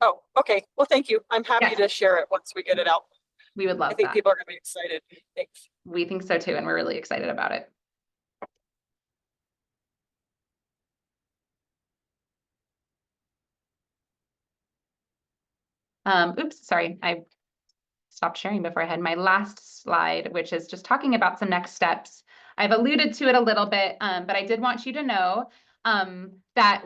Oh, okay. Well, thank you. I'm happy Yes. to share it once we get it out. We would I love think that. people are going to be excited. Thanks. We think so too, and we're really excited about it. Oops, sorry, I stopped sharing before I had my last slide, which is just talking about some next steps. I've alluded to it a little bit, but I did want you to know that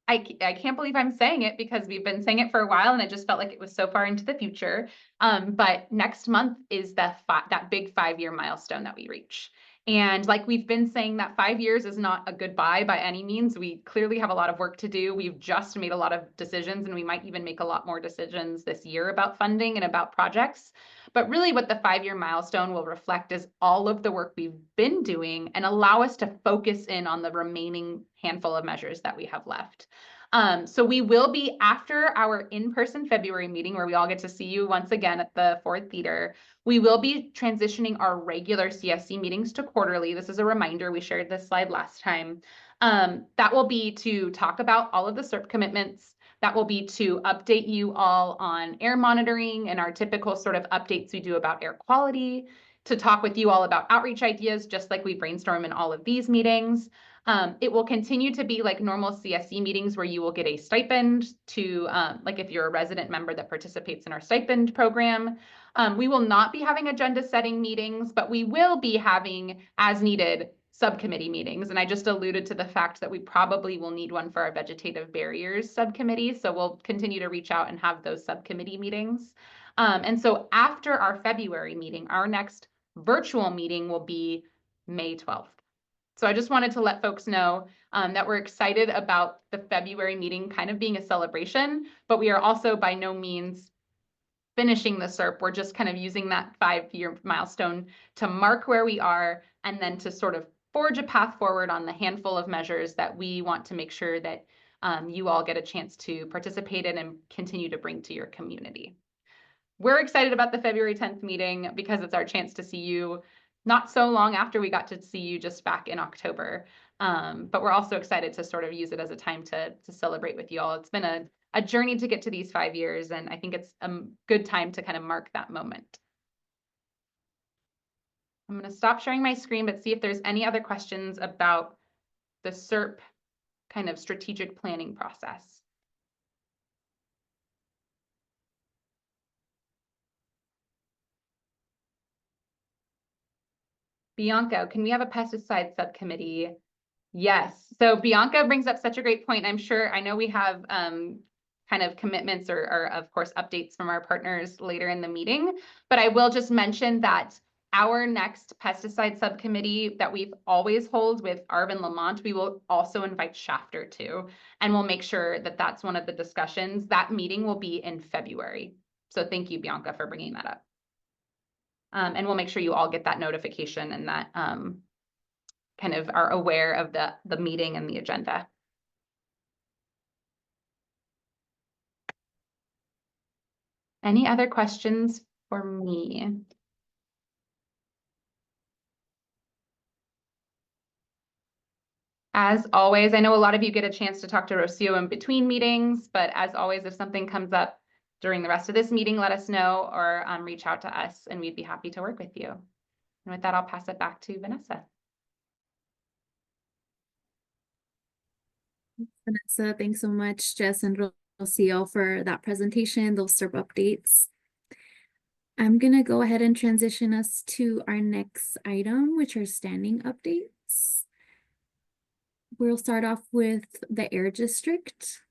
I can't believe I'm saying it because we've been saying it for a while and it just felt like it was so far into the future. But next month is that big 5-year milestone that we reach. And like we've been saying, that 5 years is not a goodbye by any means. We clearly have a lot of work to do. We've just made a lot of decisions, and we might even make a lot more decisions this year about funding and about projects. But really what the 5-year milestone will reflect is all of the work we've been doing and allow us to focus in on the remaining handful of measures that we have left. So we will be, after our in-person February meeting where we all get to see you once again at the Ford Theater, we will be transitioning our regular CSC meetings to quarterly. This is a reminder. We shared this slide last time. That will be to talk about all of the CERP commitments. That will be to update you all on air monitoring and our typical sort of updates we do about air quality, to talk with you all about outreach ideas, just like we brainstorm in all of these meetings. It will continue to be like normal CSC meetings where you will get a stipend to, like if you're a resident member that participates in our stipend program. We will not be having agenda setting meetings, but we will be having, as needed, subcommittee meetings. And I just alluded to the fact that we probably will need one for our vegetative barriers subcommittee. So we'll continue to reach out and have those subcommittee meetings. And so after our February meeting, our next virtual meeting will be May 12th. So I just wanted to let folks know that we're excited about the February meeting kind of being a celebration, but we are also by no means finishing the CERP. We're just kind of using that 5-year milestone to mark where we are and then to sort of forge a path forward on the handful of measures that we want to make sure that you all get a chance to participate in and continue to bring to your community. We're excited about the February 10th meeting because it's our chance to see you not so long after we got to see you just back in October. But we're also excited to sort of use it as a time to celebrate with you all. It's been a journey to get to these 5 years, and I think it's a good time to kind of mark that moment. I'm going to stop sharing my screen, but see if there's any other questions about the CERP kind of strategic planning process. Bianca, can we have a pesticide subcommittee? Yes. So Bianca brings up such a great point. I know we have kind of commitments or of course updates from our partners later in the meeting, but I will just mention that our next pesticide subcommittee that we've always hold with Arvin Lamont, we will also invite Shafter to, and we'll make sure that that's one of the discussions. That meeting will be in February. So thank you, Bianca, for bringing that up. And we'll make sure you all get that notification and that kind of are aware of the meeting and the agenda. Any other questions for me? As always, I know a lot of you get a chance to talk to Rocio in between meetings, but as always, if something comes up during the rest of this meeting, let us know or reach out to us and we'd be happy to work with you. And with that, I'll pass it back to Vanessa. Vanessa, thanks so much, Jess and Rocio, for that presentation, those SERP updates. I'm going to go ahead and transition us to our next item, which are standing updates. We'll start off with the Air District.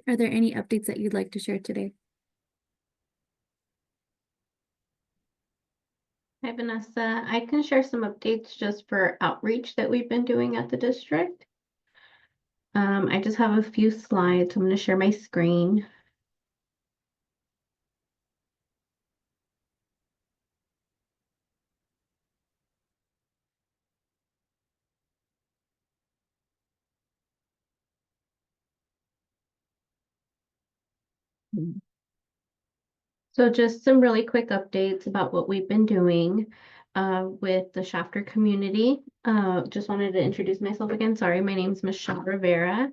Are there any updates that you'd like to share today? Hi, Vanessa. I can share some updates just for outreach that we've been doing at the district. I just have a few slides. I'm going to share my screen. So just some really quick updates about what we've been doing with the Shafter community. Just wanted to introduce myself again. Sorry, my name is Michelle Rivera.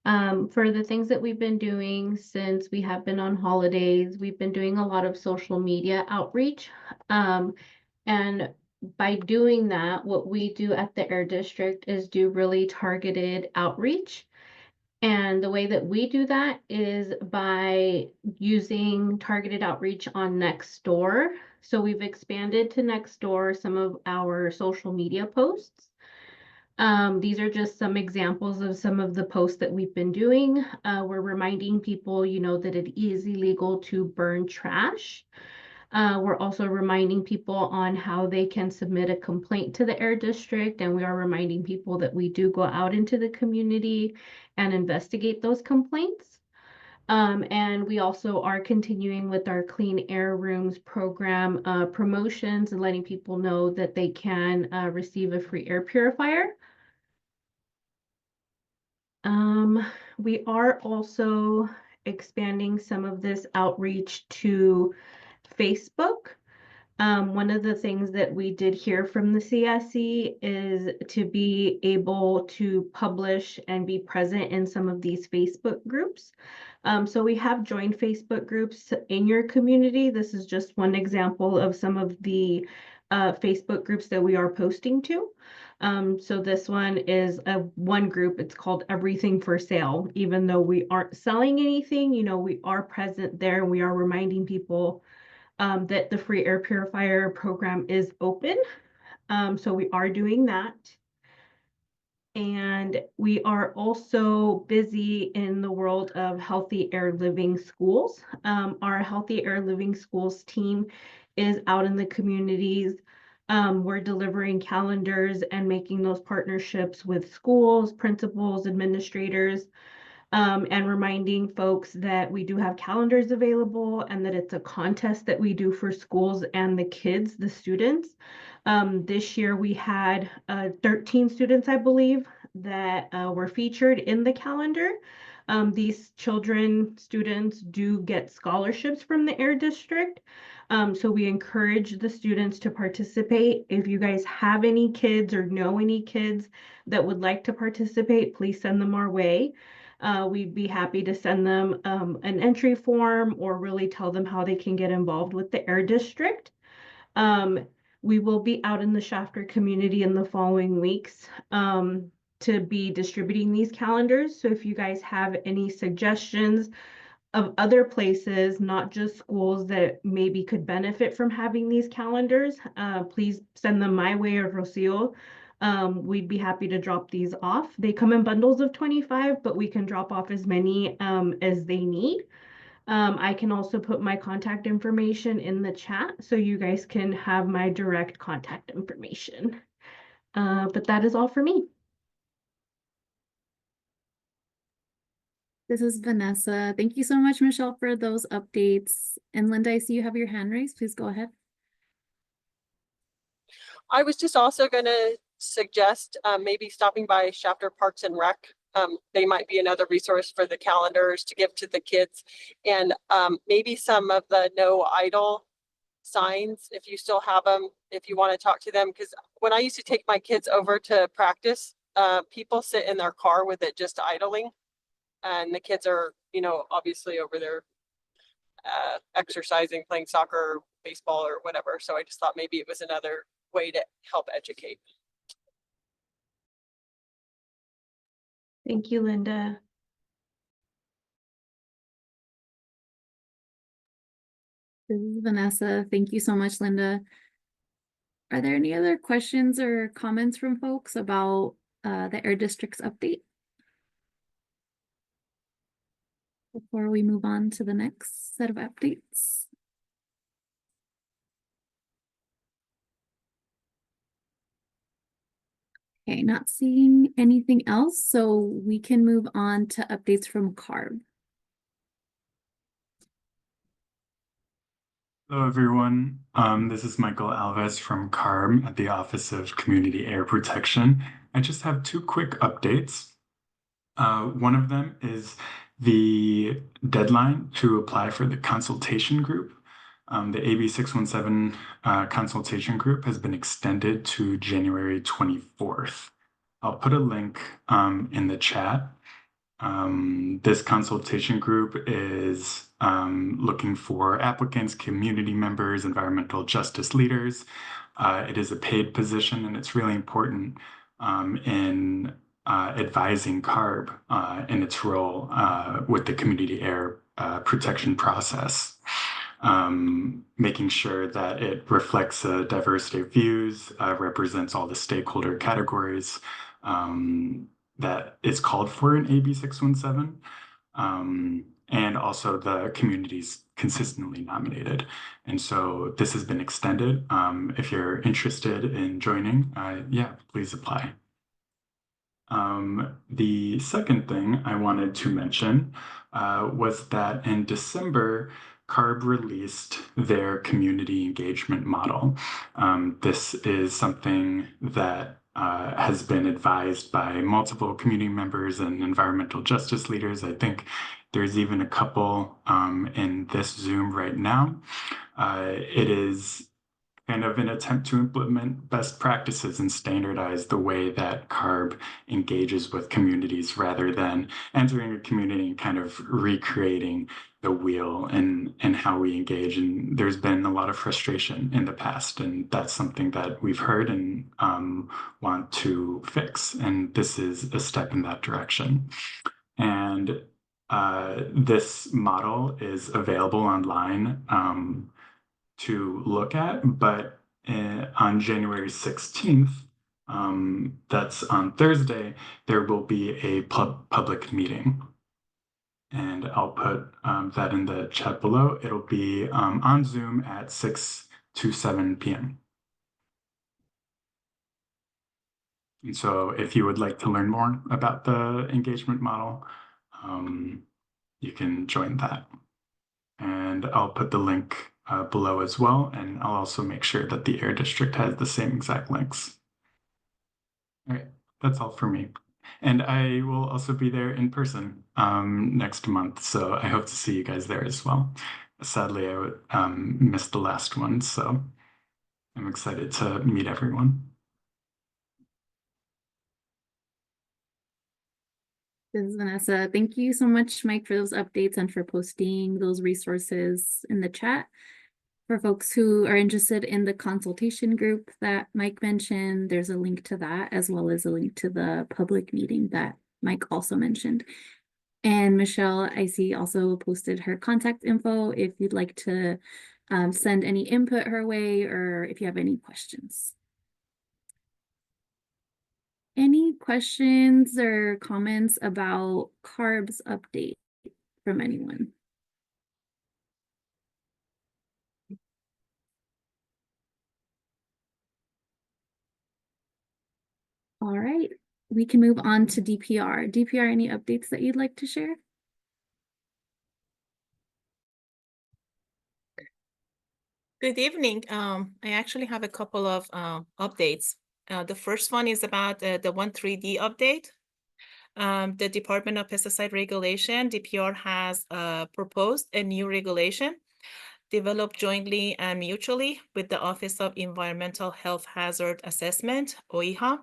For the things that we've been doing since we have been on holidays, we've been doing a lot of social media outreach. And by doing that, what we do at the Air District is do really targeted outreach. And the way that we do that is by using targeted outreach on Nextdoor. So we've expanded to Nextdoor some of our social media posts. These are just some examples of some of the posts that we've been doing. We're reminding people, that it is illegal to burn trash. We're also reminding people on how they can submit a complaint to the Air District, and we are reminding people that we do go out into the community and investigate those complaints. And we also are continuing with our Clean Air Rooms program promotions and letting people know that they can receive a free air purifier. We are also expanding some of this outreach to Facebook. One of the things that we did hear from the CSC is to be able to publish and be present in some of these Facebook groups. So we have joined Facebook groups in your community. This is just one example of some of the Facebook groups that we are posting to. So this one is one group. It's called Everything for Sale. Even though we aren't selling anything, we are present there and we are reminding people that the free air purifier program is open. So we are doing that. And we are also busy in the world of Healthy Air Living Schools. Our Healthy Air Living Schools team is out in the communities. We're delivering calendars and making those partnerships with schools, principals, administrators, and reminding folks that we do have calendars available and that it's a contest that we do for schools and the kids, the students. This year we had 13 students, I believe, that were featured in the calendar. These students do get scholarships from the Air District. So we encourage the students to participate. If you guys have any kids or know any kids that would like to participate, please send them our way. We'd be happy to send them an entry form or really tell them how they can get involved with the Air District. We will be out in the Shafter community in the following weeks to be distributing these calendars. So if you guys have any suggestions of other places, not just schools, that maybe could benefit from having these calendars, please send them my way or Rocio. We'd be happy to drop these off. They come in bundles of 25, but we can drop off as many as they need. I can also put my contact information in the chat so you guys can have my direct contact information. But that is all for me. This is Vanessa. Thank you so much, Michelle, for those updates. And Linda, I see you have your hand raised. Please go ahead. I was just also going to suggest maybe stopping by Shafter Parks and Rec. They might be another resource for the calendars to give to the kids, and maybe some of the no idle signs, if you still have them, if you want to talk to them. Because when I used to take my kids over to practice, people sit in their car with it just idling. And the kids are, you know, obviously over there exercising, playing soccer, baseball, or whatever. So I just thought maybe it was another way to help educate. Thank you, Linda. This is Vanessa. Thank you so much, Linda. Are there any other questions or comments from folks about the Air District's update? Before we move on to the next set of updates. Okay, not seeing anything else, so we can move on to updates from CARB. Hello, everyone. This is Michael Alves from CARB at the Office of Community Air Protection. I just have two quick updates. One of them is the deadline to apply for the consultation group. The AB 617 consultation group has been extended to January 24th. I'll put a link in the chat. This consultation group is looking for applicants, community members, environmental justice leaders. It is a paid position, and it's really important in advising CARB in its role with the community air protection process. Making sure that it reflects a diversity of views, represents all the stakeholder categories that is called for in AB 617, and also the communities consistently nominated. And so this has been extended. If you're interested in joining, yeah, please apply. The second thing I wanted to mention was that in December, CARB released their community engagement model. This is something that has been advised by multiple community members and environmental justice leaders. I think there's even a couple in this Zoom right now. It is kind of an attempt to implement best practices and standardize the way that CARB engages with communities rather than entering a community and kind of recreating the wheel and how we engage. And there's been a lot of frustration in the past, and that's something that we've heard and want to fix. And this is a step in that direction. And this model is available online to look at, but on January 16th, that's on Thursday, there will be a public meeting. And I'll put that in the chat below. It'll be on Zoom at 6 to 7 p.m. And so if you would like to learn more about the engagement model, you can join that. And I'll put the link below as well, and I'll also make sure that the Air District has the same exact links. All right, that's all for me. And I will also be there in person next month, so I hope to see you guys there as well. Sadly, I missed the last one, so I'm excited to meet everyone. This is Vanessa. Thank you so much, Mike, for those updates and for posting those resources in the chat. For folks who are interested in the consultation group that Mike mentioned, there's a link to that, as well as a link to the public meeting that Mike also mentioned. And Michelle, I see, also posted her contact info if you'd like to send any input her way or if you have any questions. Any questions or comments about CARB's update from anyone? All right, we can move on to DPR. DPR, any updates that you'd like to share? Good evening. I actually have a couple of updates. The first one is about the 1.3D update. The Department of Pesticide Regulation, DPR, has proposed a new regulation developed jointly and mutually with the Office of Environmental Health Hazard Assessment, OEHA,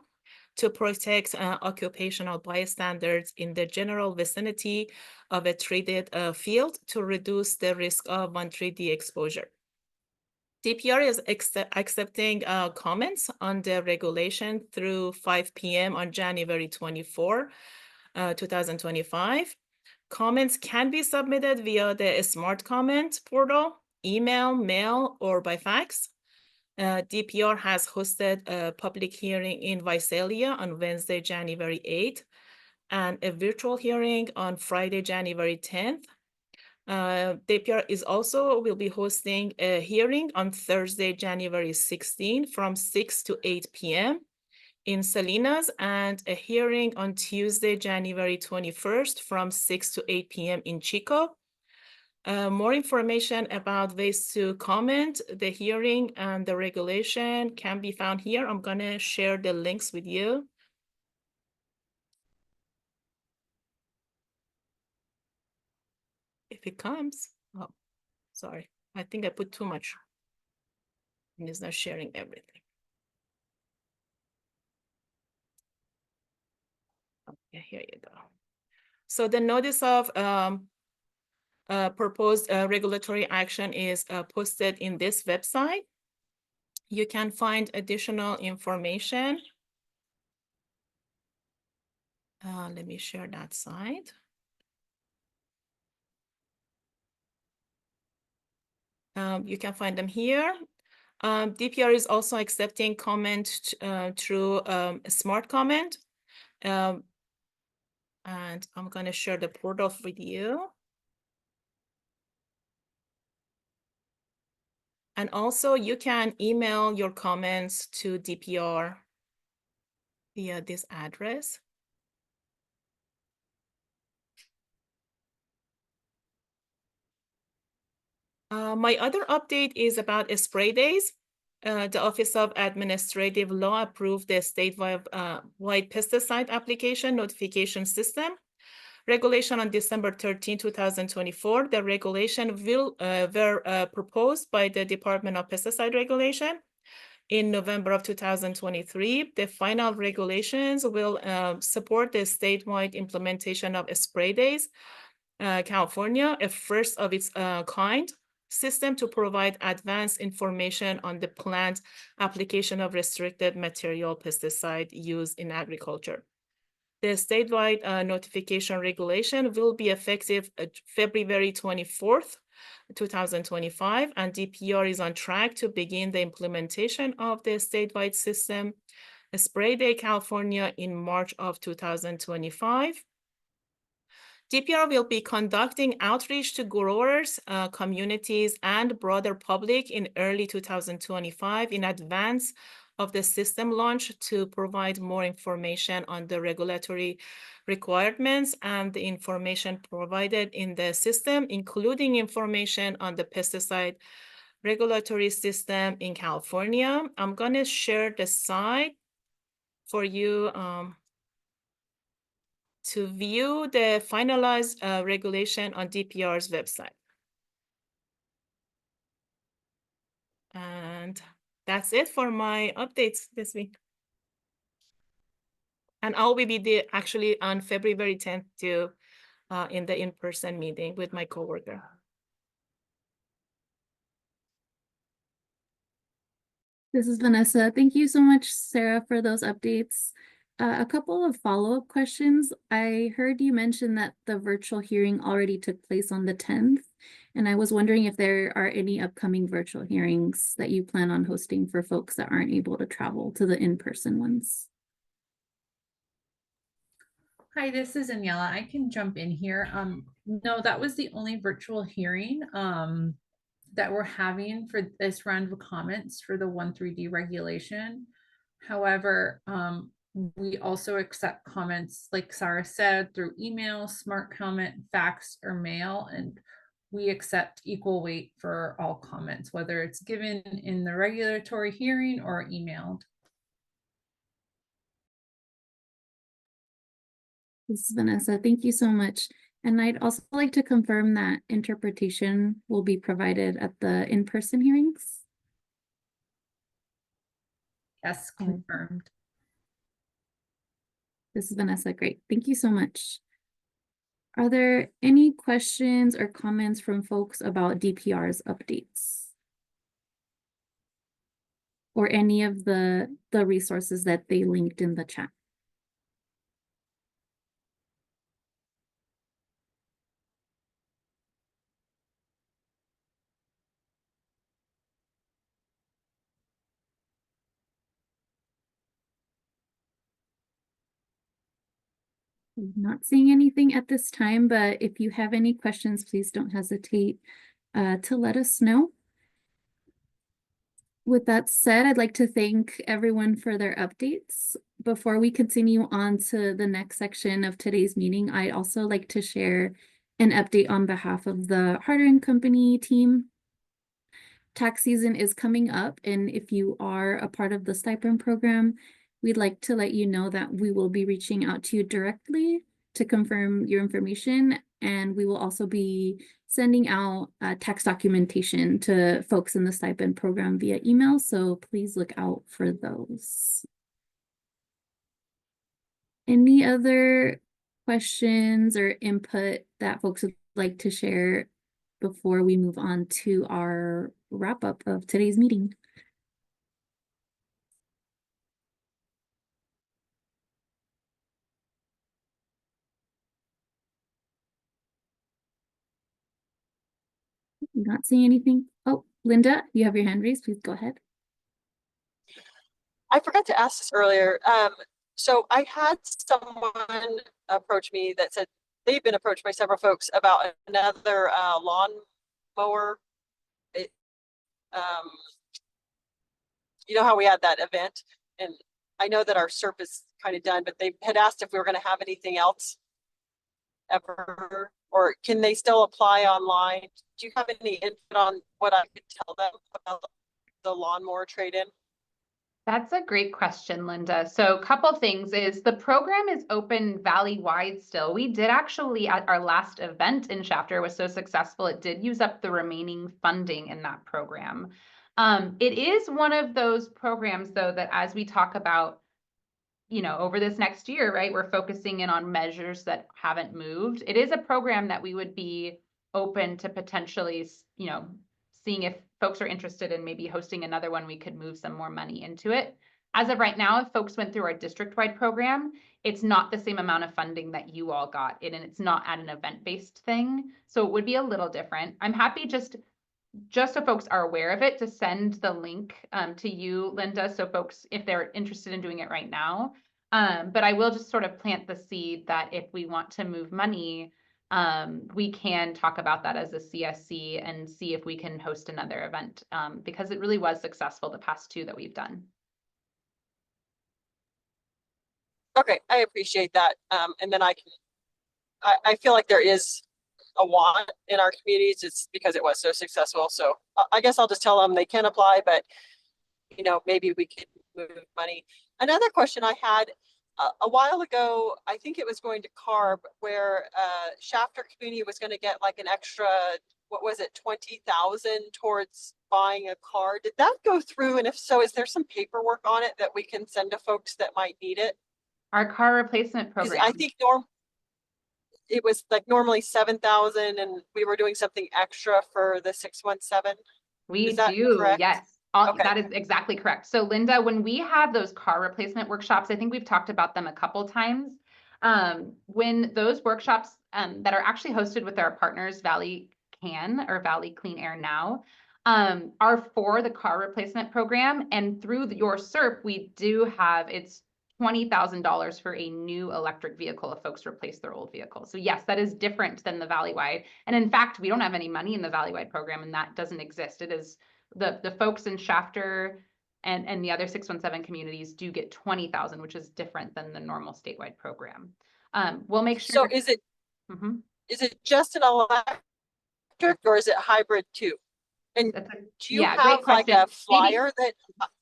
to protect occupational bystanders in the general vicinity of a treated field to reduce the risk of 1,3-D exposure. DPR is accepting comments on the regulation through 5 p.m. on January 24, 2025. Comments can be submitted via the Smart Comment portal, email, mail, or by fax. DPR has hosted a public hearing in Visalia on Wednesday, January 8th, and a virtual hearing on Friday, January 10th. DPR will be hosting a hearing on Thursday, January 16th from 6 to 8 p.m. in Salinas, and a hearing on Tuesday, January 21st from 6 to 8 p.m. in Chico. More information about ways to comment, the hearing, and the regulation can be found here. I'm going to share the links with you. If it comes. Oh, sorry. I think I put too much. And it's not sharing everything. Okay, here you go. So the notice of proposed regulatory action is posted in this website. You can find additional information. Let me share that site. You can find them here. DPR is also accepting comment through a smart comment. And I'm going to share the portal with you. And also you can email your comments to DPR via this address. My other update is about spray days. The Office of Administrative Law approved the statewide pesticide application notification system regulation on December 13, 2024. The regulation were proposed by the Department of Pesticide Regulation in November of 2023. The final regulations will support the statewide implementation of spray days, California, a first of its kind system to provide advanced information on the planned application of restricted material pesticide used in agriculture. The statewide notification regulation will be effective February 24th, 2025, and DPR is on track to begin the implementation of the statewide system, Spray Day California, in March of 2025. DPR will be conducting outreach to growers, communities, and broader public in early 2025 in advance of the system launch to provide more information on the regulatory requirements and the information provided in the system, including information on the pesticide regulatory system in California. I'm going to share the site for you to view the finalized regulation on DPR's website. And that's it for my updates this week. And I'll be actually on February 10th to in the in-person meeting with my coworker. This is Vanessa. Thank you so much, Sarah, for those updates. A couple of follow-up questions. I heard you mention that the virtual hearing already took place on the 10th, and I was wondering if there are any upcoming virtual hearings that you plan on hosting for folks that aren't able to travel to the in-person ones. Hi, this is Daniela. I can jump in here. No, that was the only virtual hearing that we're having for this round of comments for the 1,3-D regulation. However, we also accept comments, like Sarah said, through email, smart comment, fax, or mail, and we accept equal weight for all comments, whether it's given in the regulatory hearing or emailed. This is Vanessa. Thank you so much. And I'd also like to confirm that interpretation will be provided at the in-person hearings. Yes, confirmed. This is Vanessa. Great. Thank you so much. Are there any questions or comments from folks about DPR's updates? Or any of the resources that they linked in the chat? I'm not seeing anything at this time, but if you have any questions, please don't hesitate to let us know. With that said, I'd like to thank everyone for their updates. Before we continue on to the next section of today's meeting, I'd also like to share an update on behalf of the Harder & Company team. Tax season is coming up, and if you are a part of the stipend program, we'd like to let you know that we will be reaching out to you directly to confirm your information, and we will also be sending out tax documentation to folks in the stipend program via email, so please look out for those. Any other questions or input that folks would like to share before we move on to our wrap up of today's meeting? Not seeing anything. Oh, Linda, you have your hand raised. Please go ahead. I forgot to ask this earlier. So I had someone approach me that said they've been approached by several folks about another lawn mower. You know how we had that event, and I know that our SERP is kind of done, but they had asked if we were going to have anything else ever, or can they still apply online? Do you have any input on what I could tell them about the lawnmower trade-in? That's a great question, Linda. So a couple things is the program is open valley-wide still. We did actually, at our last event in Shafter was so successful, it did use up the remaining funding in that program. It is one of those programs, though, that as we talk about, you know, over this next year, right, we're focusing in on measures that haven't moved. It is a program that we would be open to potentially, you know, seeing if folks are interested in maybe hosting another one, we could move some more money into it. As of right now, if folks went through our district-wide program, it's not the same amount of funding that you all got in, and it's not at an event-based thing. So it would be a little different. I'm happy just so folks are aware of it, to send the link to you, Linda, so folks, if they're interested in doing it right now. But I will just sort of plant the seed that if we want to move money, we can talk about that as a CSC and see if we can host another event, because it really was successful the past two that we've done. Okay, I appreciate that. And then I feel like there is a want in our communities. It's because it was so successful. So I guess I'll just tell them they can apply, but you know, maybe we could move money. Another question I had a while ago, I think it was going to CARB, where Shafter community was going to get like an extra, what was it, 20,000 towards buying a car. Did that go through? And if so, is there some paperwork on it that we can send to folks that might need it? Our car replacement program. I think it was like normally 7,000, and we were doing something extra for the 617. We Is that do, correct? yes. Okay. That is exactly correct. So Linda, when we have those car replacement workshops, I think we've talked about them a couple times. When those workshops that are actually hosted with our partners, Valley Clean Air Now, are for the car replacement program. And through your SERP, we do have, it's $20,000 for a new electric vehicle if folks replace their old vehicle. So yes, that is different than the Valley-wide. And in fact, we don't have any money in the Valley-wide program, and that doesn't exist. It is the folks in Shafter and the other 617 communities do get 20,000, which is different than the normal statewide program. We'll make sure. So is it is it just an electric, or is it hybrid too? And do you have like a flyer that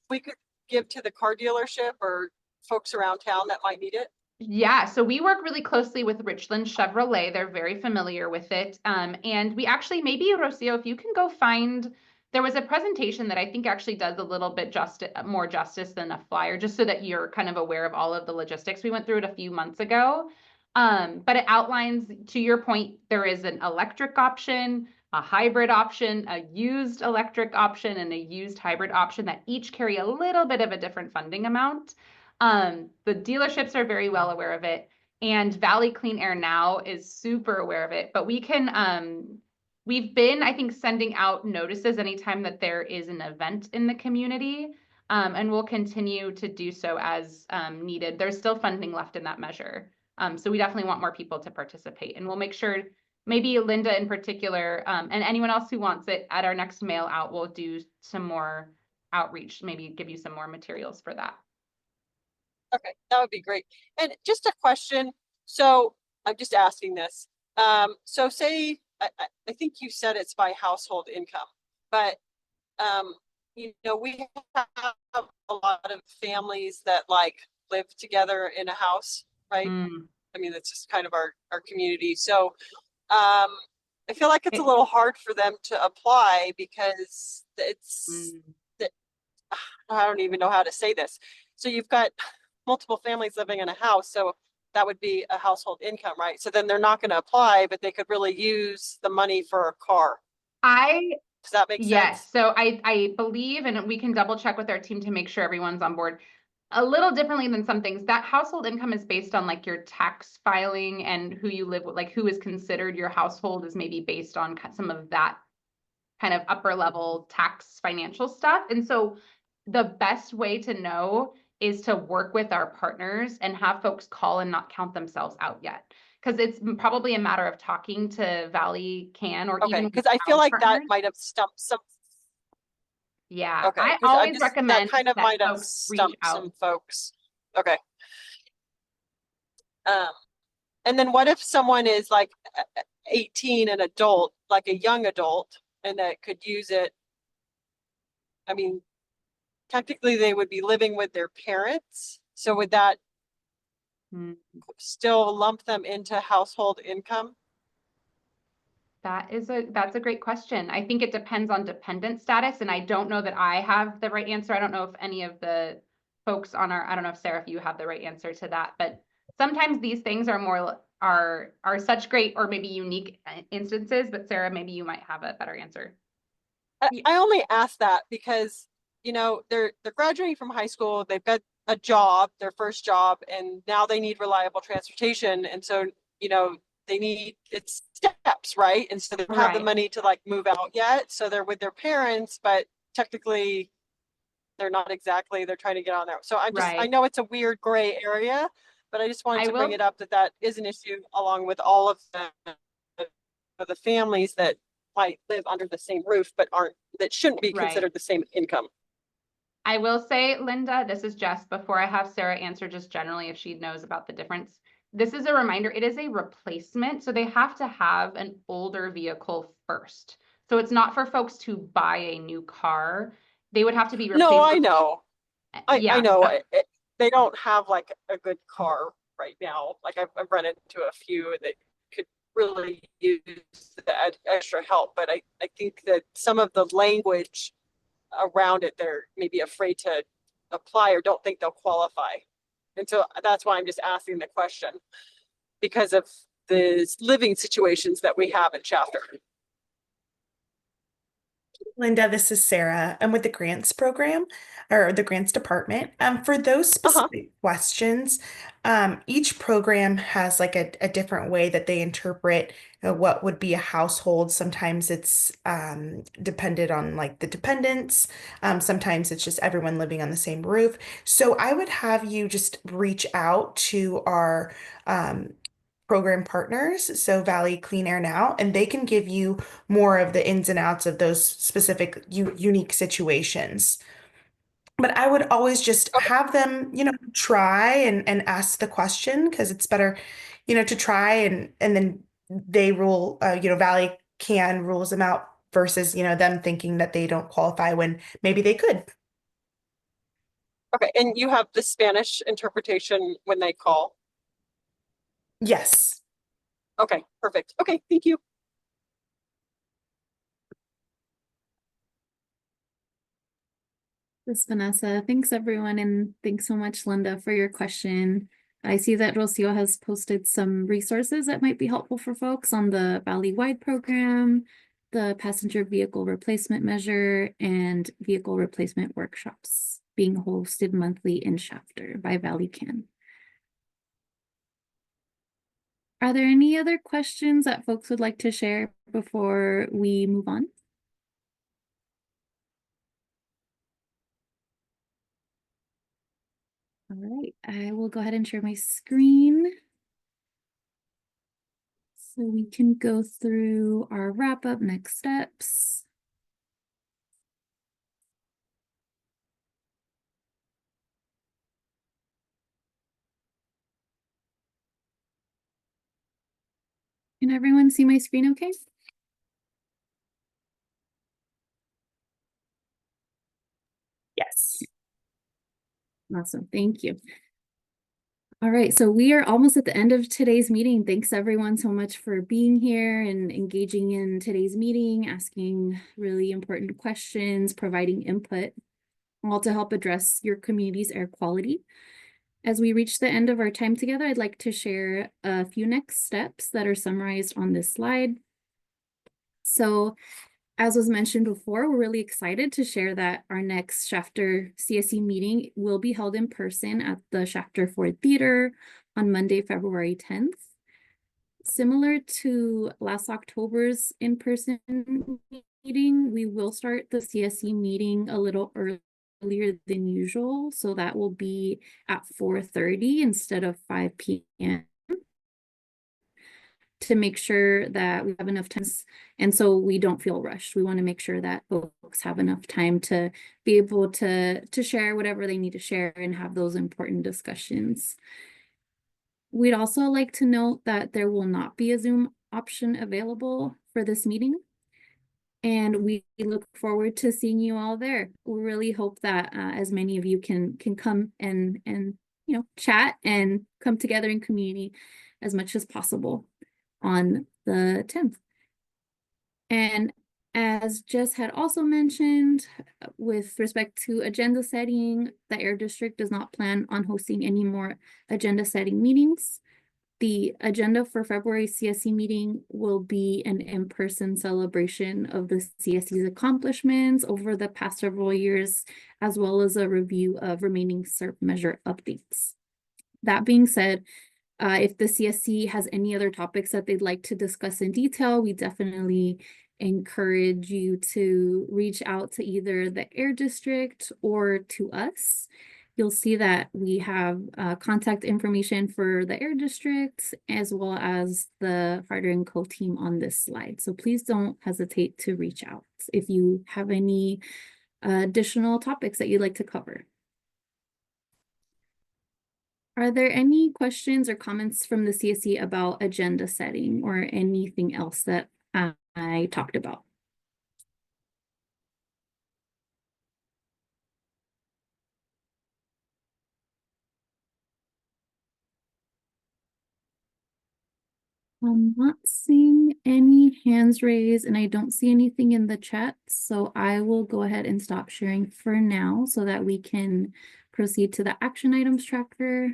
we could give to the car dealership or folks around town that might need it? Yeah, so we work really closely with Richland Chevrolet. They're very familiar with it. And we actually, maybe Rocio, if you can go find, there was a presentation that I think actually does a little bit more justice than a flyer, just so that you're kind of aware of all of the logistics. We went through it a few months ago. But it outlines, to your point, there is an electric option, a hybrid option, a used electric option, and a used hybrid option that each carry a little bit of a different funding amount. The dealerships are very well aware of it, and Valley Clean Air Now is super aware of it, but we can, we've been, I think, sending out notices anytime that there is an event in the community, and we'll continue to do so as needed. There's still funding left in that measure. So we definitely want more people to participate, and we'll make sure, maybe Linda in particular, and anyone else who wants it, at our next mail out, we'll do some more outreach, maybe give you some more materials for that. Okay, that would be great. And just a question. So I'm just asking this. So say, I think you said it's by household income, but you know, we have a lot of families that like live together in a house, right? I mean, that's just kind of our community. So I feel like it's a little hard for them to apply because it's that I don't even know how to say this. So you've got multiple families living in a house, so that would be a household income, right? So then they're not going to apply, but they could really use the money for a car. Does that make sense? Yes. So I believe, and we can double check with our team to make sure everyone's on board. A little differently than some things, that household income is based on like your tax filing and who you live with, like who is considered your household is maybe based on some of that kind of upper level tax financial stuff. And so the best way to know is to work with our partners and have folks call and not count themselves out yet. Because it's probably a matter of talking to Valley Can or Okay, even because I feel like that partners. might have stumped some. Yeah, Okay, I 'cause always recommend that kind of that might have folks reach stumped out. some folks. Okay. And then what if someone is like 18, an adult, like a young adult, and that could use it? I mean, technically they would be living with their parents. So would that still lump them into household income? That's a great question. I think it depends on dependent status, and I don't know that I have the right answer. I don't know if any of the folks on I don't know if Sarah, if you have the right answer to that, but sometimes these things are more are such great or maybe unique instances, but Sarah, maybe you might have a better answer. I only ask that because, you know, they're graduating from high school, they've got a job, their first job, and now they need reliable transportation. And so, you know, they need it's steps, right? And so they don't have the money to like move out yet. So they're with their parents, but technically they're not exactly, they're trying to get on there. So I'm just, I know it's a weird gray area, but I just wanted to bring it up that is an issue along with all of the families that might live under the same roof, but that shouldn't be considered the same income. I will say, Linda, this is Jess, before I have Sarah answer just generally if she knows about the difference. This is a reminder, it is a replacement, so they have to have an older vehicle first. So it's not for folks to buy a new car. They would have to be replaced. No, I know. Yeah, I know. They don't have like a good car right now. Like I've run into a few that could really use the extra help, but I think that some of the language around it, they're maybe afraid to apply or don't think they'll qualify. And so that's why I'm just asking the question, because of the living situations that we have in Shafter. Linda, this is Sarah. I'm with the grants program or the grants department. For those specific questions, each program has like a different way that they interpret what would be a household. Sometimes it's dependent on like the dependents. Sometimes it's just everyone living on the same roof. So I would have you just reach out to our program partners, so Valley Clean Air Now, and they can give you more of the ins and outs of those specific unique situations. But I would always just have them, you know, try and ask the question because it's better, you know, to try and then they rule, you know, Valley Can rules them out versus, you know, them thinking that they don't qualify when maybe they could. Okay, and you have the Spanish interpretation when they call? Yes. Okay, perfect. Okay, thank you. This is Vanessa. Thanks everyone, and thanks so much, Linda, for your question. I see that Rocio has posted some resources that might be helpful for folks on the Valley-wide program, the passenger vehicle replacement measure, and vehicle replacement workshops being hosted monthly in Shafter by Valley Can. Are there any other questions that folks would like to share before we move on? All right, I will go ahead and share my screen. So we can go through our wrap up next steps. Can everyone see my screen okay? Yes. Awesome, thank you. All right, so we are almost at the end of today's meeting. Thanks everyone so much for being here and engaging in today's meeting, asking really important questions, providing input, all to help address your community's air quality. As we reach the end of our time together, I'd like to share a few next steps that are summarized on this slide. So as was mentioned before, we're really excited to share that our next Shafter CSC meeting will be held in person at the Shafter Ford Theater on Monday, February 10th. Similar to last October's in-person meeting, we will start the CSC meeting a little earlier than usual. So that will be at 4:30 instead of 5 p.m. to make sure that we have enough time, and so we don't feel rushed. We want to make sure that folks have enough time to be able to share whatever they need to share and have those important discussions. We'd also like to note that there will not be a Zoom option available for this meeting, and we look forward to seeing you all there. We really hope that as many of you can come and chat and come together in community as much as possible on the 10th. And as Jess had also mentioned, with respect to agenda setting, the Air District does not plan on hosting any more agenda setting meetings. The agenda for February CSC meeting will be an in-person celebration of the CSC's accomplishments over the past several years, as well as a review of remaining CERP measure updates. That being said, if the CSC has any other topics that they'd like to discuss in detail, we definitely encourage you to reach out to either the Air District or to us. You'll see that we have contact information for the Air District as well as the Harder & Co team on this slide. So please don't hesitate to reach out if you have any additional topics that you'd like to cover. Are there any questions or comments from the CSC about agenda setting or anything else that I talked about? I'm not seeing any hands raised and I don't see anything in the chat, so I will go ahead and stop sharing for now so that we can proceed to the action items tracker.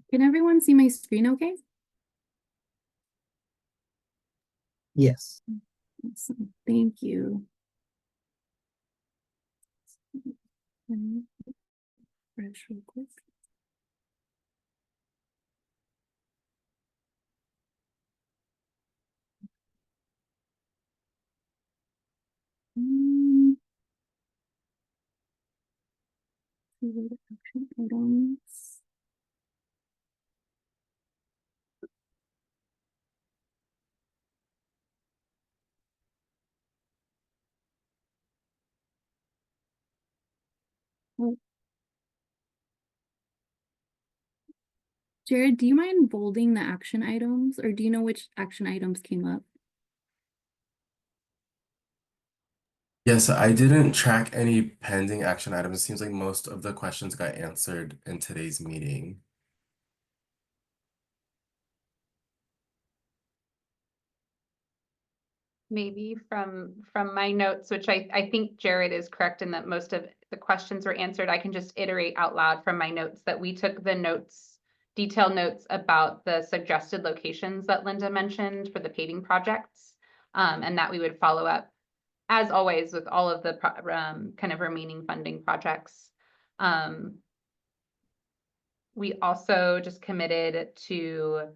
Can everyone see my screen okay? Yes. Awesome. Thank you. Refresh real quick. Action items. Jared, do you mind bolding the action items, or do you know which action items came up? Yes, I didn't track any pending action items. It seems like most of the questions got answered in today's meeting. Maybe from my notes, which I think Jared is correct in that most of the questions were answered. I can just iterate out loud from my notes that we took the notes, detailed notes about the suggested locations that Linda mentioned for the paving projects, and that we would follow up, as always, with all of the kind of remaining funding projects. We also just committed to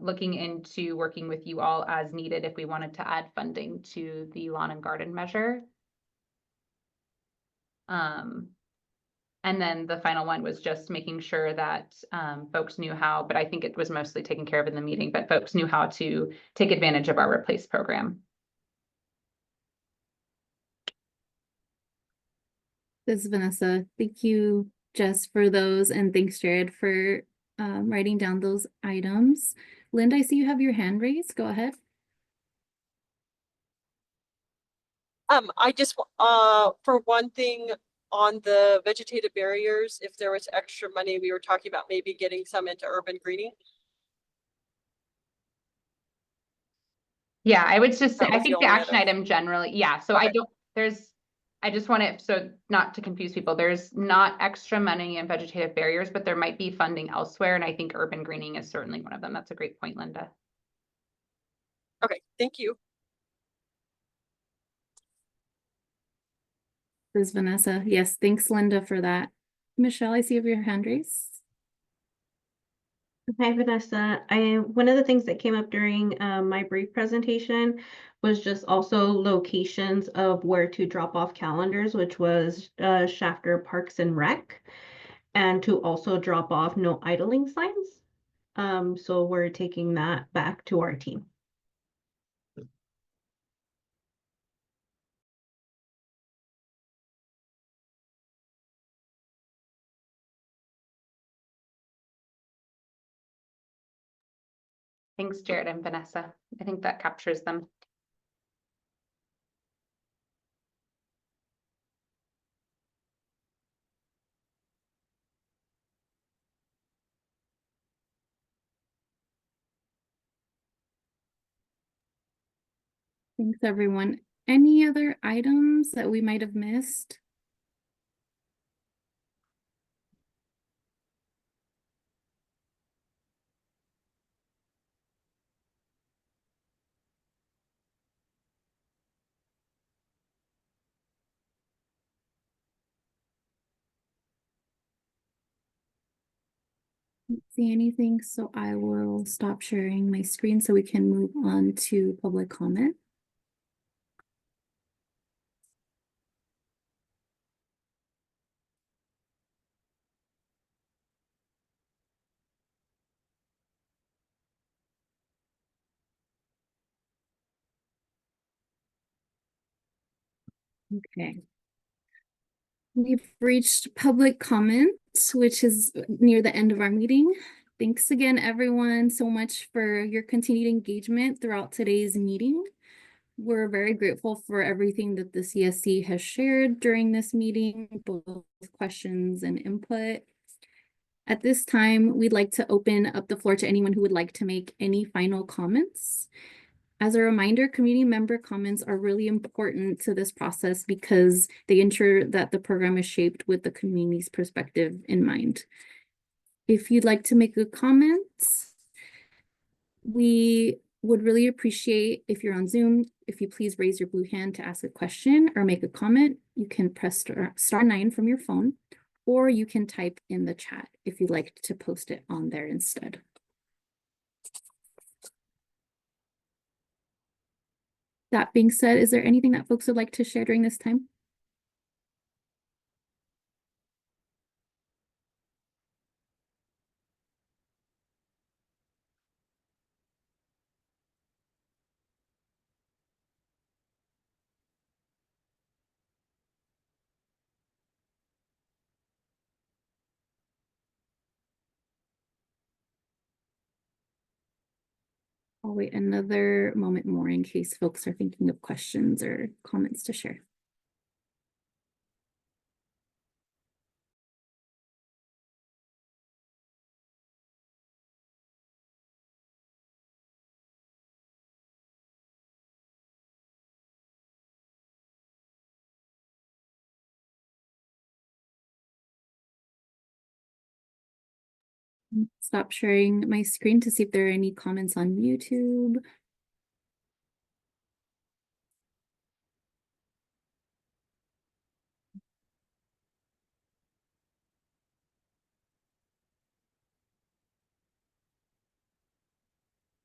looking into working with you all as needed if we wanted to add funding to the lawn and garden measure. And then the final one was just making sure that folks knew how, but I think it was mostly taken care of in the meeting, but folks knew how to take advantage of our Replace program. This is Vanessa. Thank you, Jess, for those, and thanks, Jared, for writing down those items. Linda, I see you have your hand raised. Go ahead. I just, for one thing, on the vegetative barriers, if there was extra money, we were talking about maybe getting some into urban greening. Yeah, I would just say, That I was the think the only action other. item generally, yeah, so Okay. I just want to, so not to confuse people, there's not extra money in vegetative barriers, but there might be funding elsewhere, and I think urban greening is certainly one of them. That's a great point, Linda. Okay, thank you. This is Vanessa. Yes, thanks, Linda, for that. Michelle, I see you have your hand raised. Hi, Vanessa. One of the things that came up during my brief presentation was just also locations of where to drop off calendars, which was Shafter Parks and Rec, and to also drop off no idling signs. So we're taking that back to our team. Thanks, Jared and Vanessa. I think that captures them. Thanks, everyone. Any other items that we might have missed? Don't see anything, so I will stop sharing my screen so we can move on to public comment. Okay. We've reached public comment, which is near the end of our meeting. Thanks again, everyone, so much for your continued engagement throughout today's meeting. We're very grateful for everything that the CSC has shared during this meeting, both questions and input. At this time, we'd like to open up the floor to anyone who would like to make any final comments. As a reminder, community member comments are really important to this process because they ensure that the program is shaped with the community's perspective in mind. If you'd like to make a comment, we would really appreciate if you're on Zoom, if you please raise your blue hand to ask a question or make a comment. You can press star 9 from your phone, or you can type in the chat if you'd like to post it on there instead. That being said, is there anything that folks would like to share during this time? I'll wait another moment more in case folks are thinking of questions or comments to share. Stop sharing my screen to see if there are any comments on YouTube.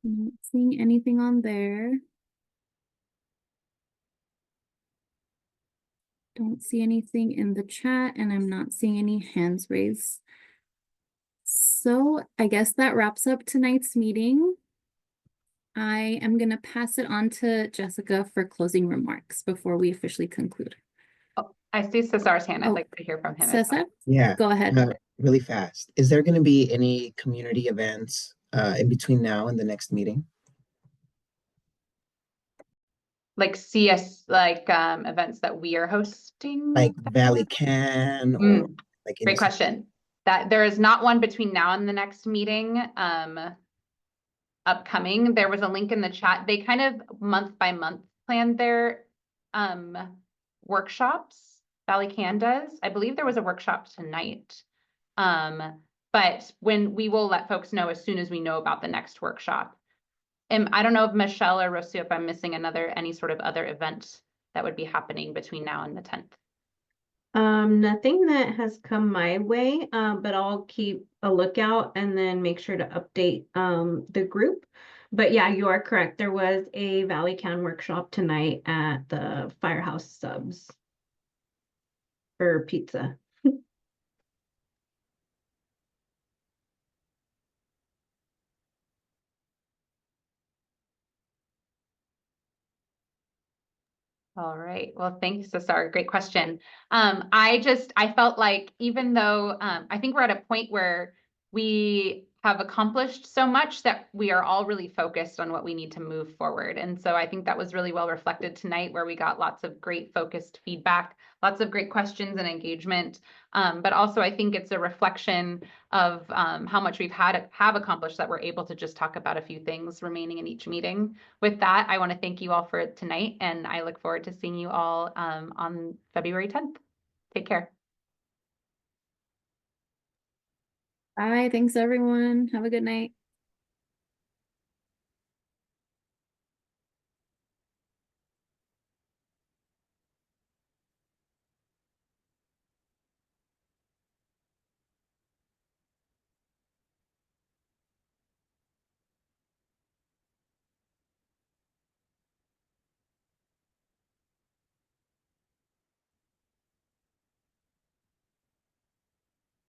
Not seeing anything on there. Don't see anything in the chat, and I'm not seeing any hands raised. So I guess that wraps up tonight's meeting. I am going to pass it on to Jessica for closing remarks before we officially conclude. Oh, I see Cesar's hand. I'd Oh, like to hear from him as well. Cesar, Yeah. go ahead. Really fast. Is there going to be any community events in between now and the next meeting? Like CS, like events that we are hosting? Like Valley Can or like Great question. That there is not one between now and the next meeting. Upcoming, there was a link in the chat. They kind of month by month planned their workshops. Valley Can does. I believe there was a workshop tonight. But when we will let folks know as soon as we know about the next workshop. And I don't know if Michelle or Rosu, if I'm missing any sort of other event that would be happening between now and the 10th. Nothing that has come my way, but I'll keep a lookout and then make sure to update the group. But yeah, you are correct. There was a Valley Can workshop tonight at the Firehouse Subs for pizza. All right. Well, thank you, Cesar. Great question. I felt like even though I think we're at a point where we have accomplished so much that we are all really focused on what we need to move forward. And so I think that was really well reflected tonight, where we got lots of great focused feedback, lots of great questions and engagement. But also I think it's a reflection of how much we've have accomplished, that we're able to just talk about a few things remaining in each meeting. With that, I want to thank you all for tonight, and I look forward to seeing you all on February 10th. Take care. Bye. Thanks, everyone. Have a good night.